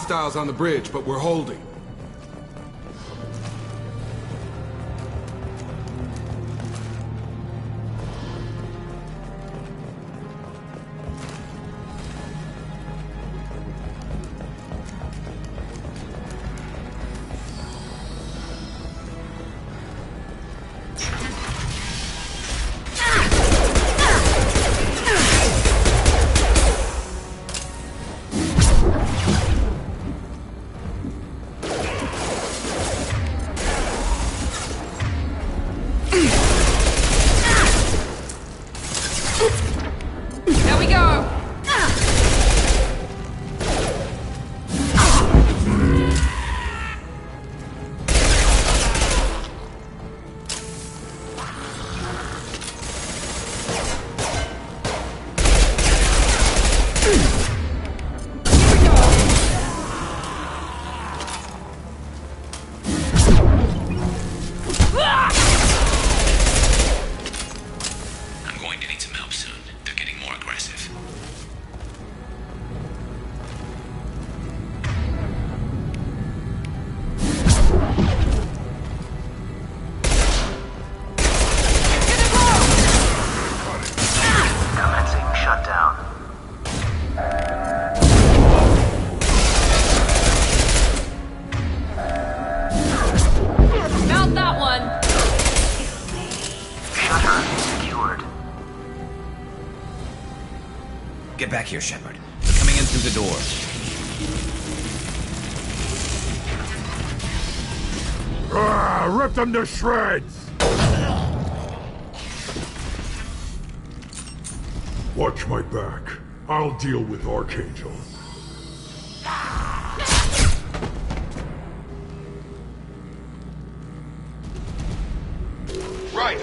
hostiles on the bridge, but we're holding. Get back here, Shepard. They're coming in through the door. Rip them to shreds! Watch my back. I'll deal with Archangel. Right.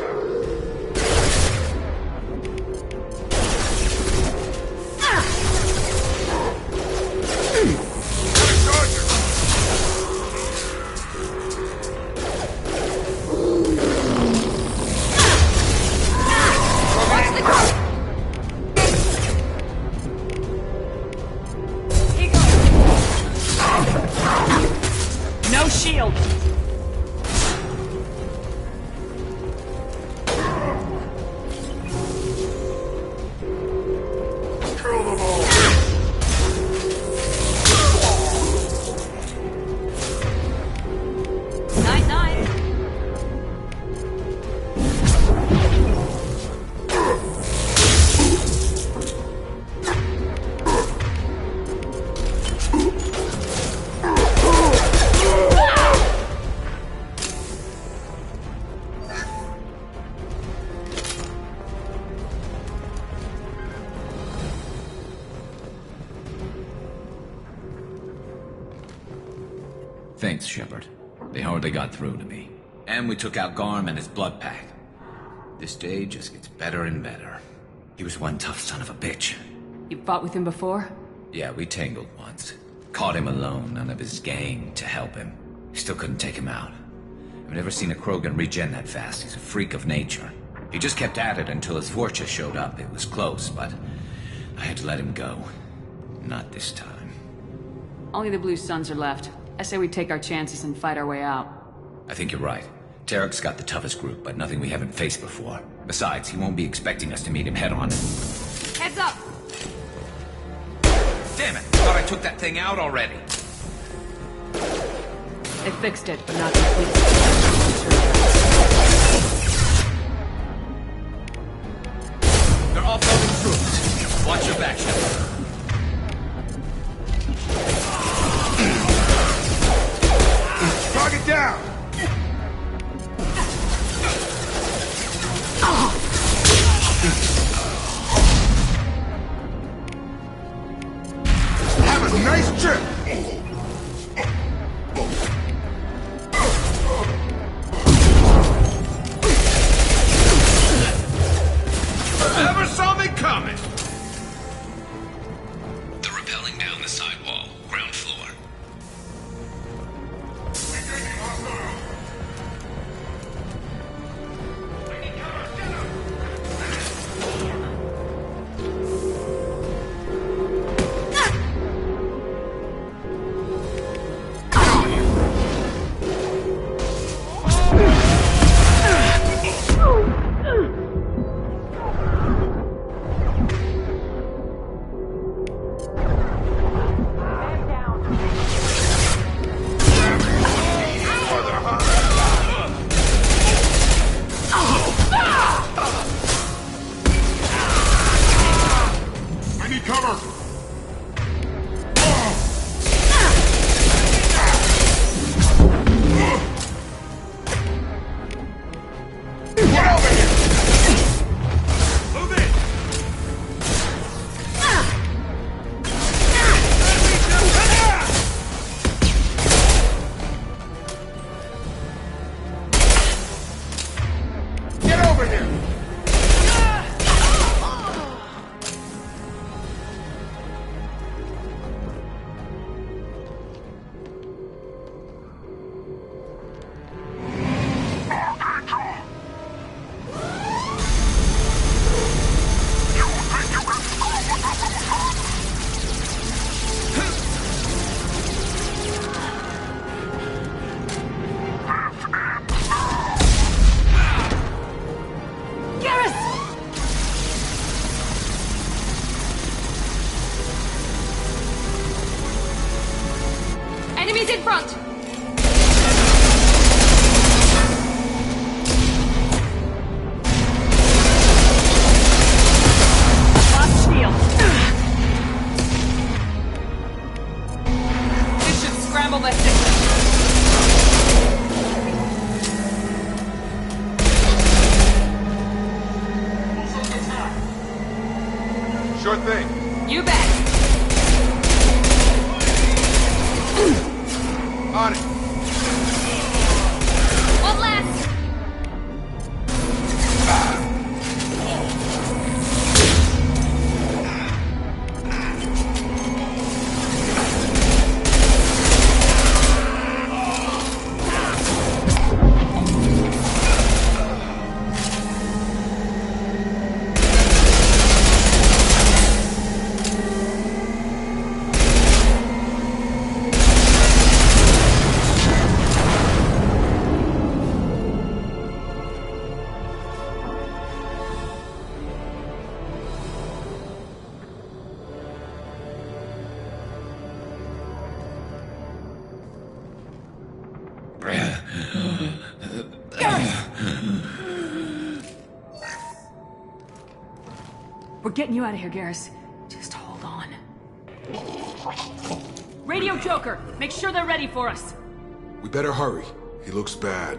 No shield. Kill them all! Night-night. Thanks, Shepard. They hardly got through to me. And we took out Garm and his blood pack. This day just gets better and better. He was one tough son of a bitch. You fought with him before? Yeah, we tangled once. Caught him alone, none of his gang to help him. Still couldn't take him out. I've never seen a Krogan regen that fast. He's a freak of nature. He just kept at it until his Vorcha showed up. It was close, but I had to let him go. Not this time. Only the Blue Suns are left. I say we take our chances and fight our way out. I think you're right. Tarek's got the toughest group, but nothing we haven't faced before. Besides, he won't be expecting us to meet him head-on. Heads up! Damn it! Thought I took that thing out already. They fixed it, but not completely. They're offloading troops. Watch your back, Shepard. Target down! Have a nice trip! Sure thing. You bet. On it. One less. We're getting you out of here, Garrus. Just hold on. Radio Joker, make sure they're ready for us. We better hurry. He looks bad.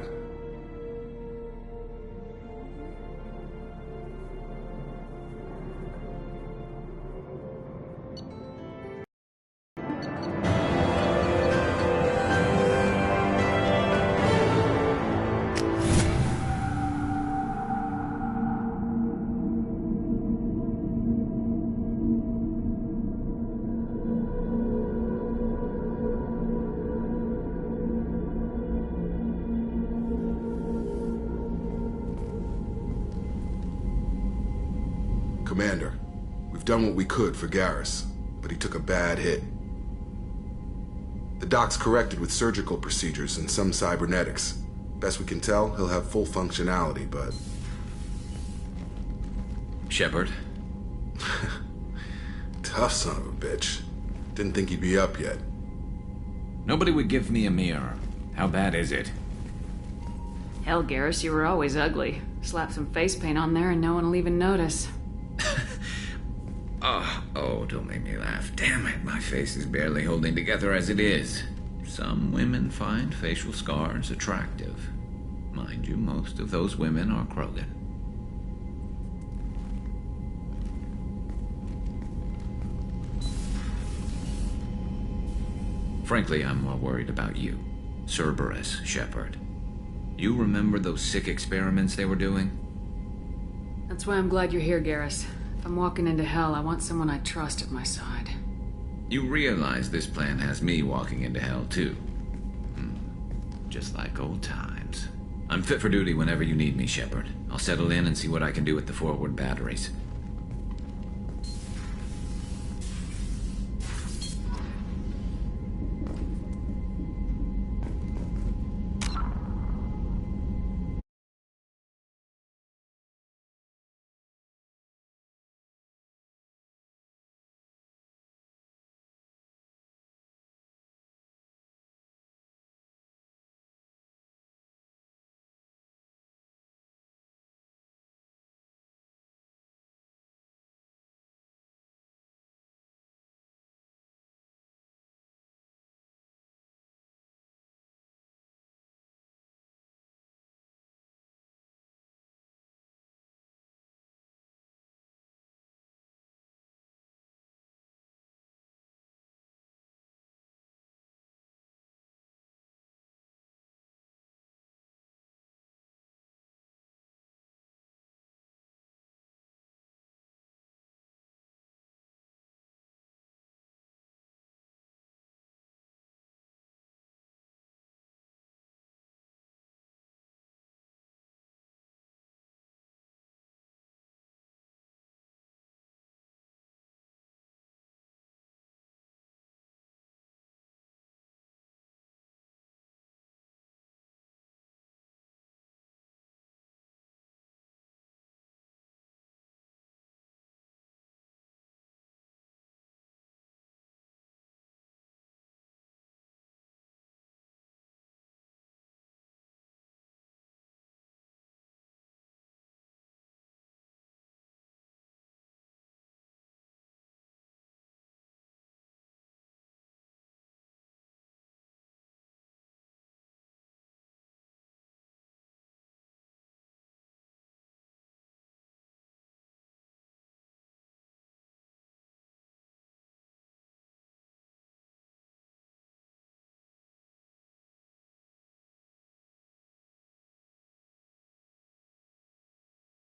Commander, we've done what we could for Garrus, but he took a bad hit. The doc's corrected with surgical procedures and some cybernetics. Best we can tell, he'll have full functionality, but... Shepard? Tough son of a bitch. Didn't think he'd be up yet. Nobody would give me a mirror. How bad is it? Hell, Garrus, you were always ugly. Slap some face paint on there and no one will even notice. Oh, don't make me laugh. Damn it, my face is barely holding together as it is. Some women find facial scars attractive. Mind you, most of those women are Krogan. Frankly, I'm more worried about you. Cerberus, Shepard. You remember those sick experiments they were doing? That's why I'm glad you're here, Garrus. If I'm walking into hell, I want someone I trust at my side. You realize this plan has me walking into hell, too. Just like old times. I'm fit for duty whenever you need me, Shepard. I'll settle in and see what I can do with the forward batteries.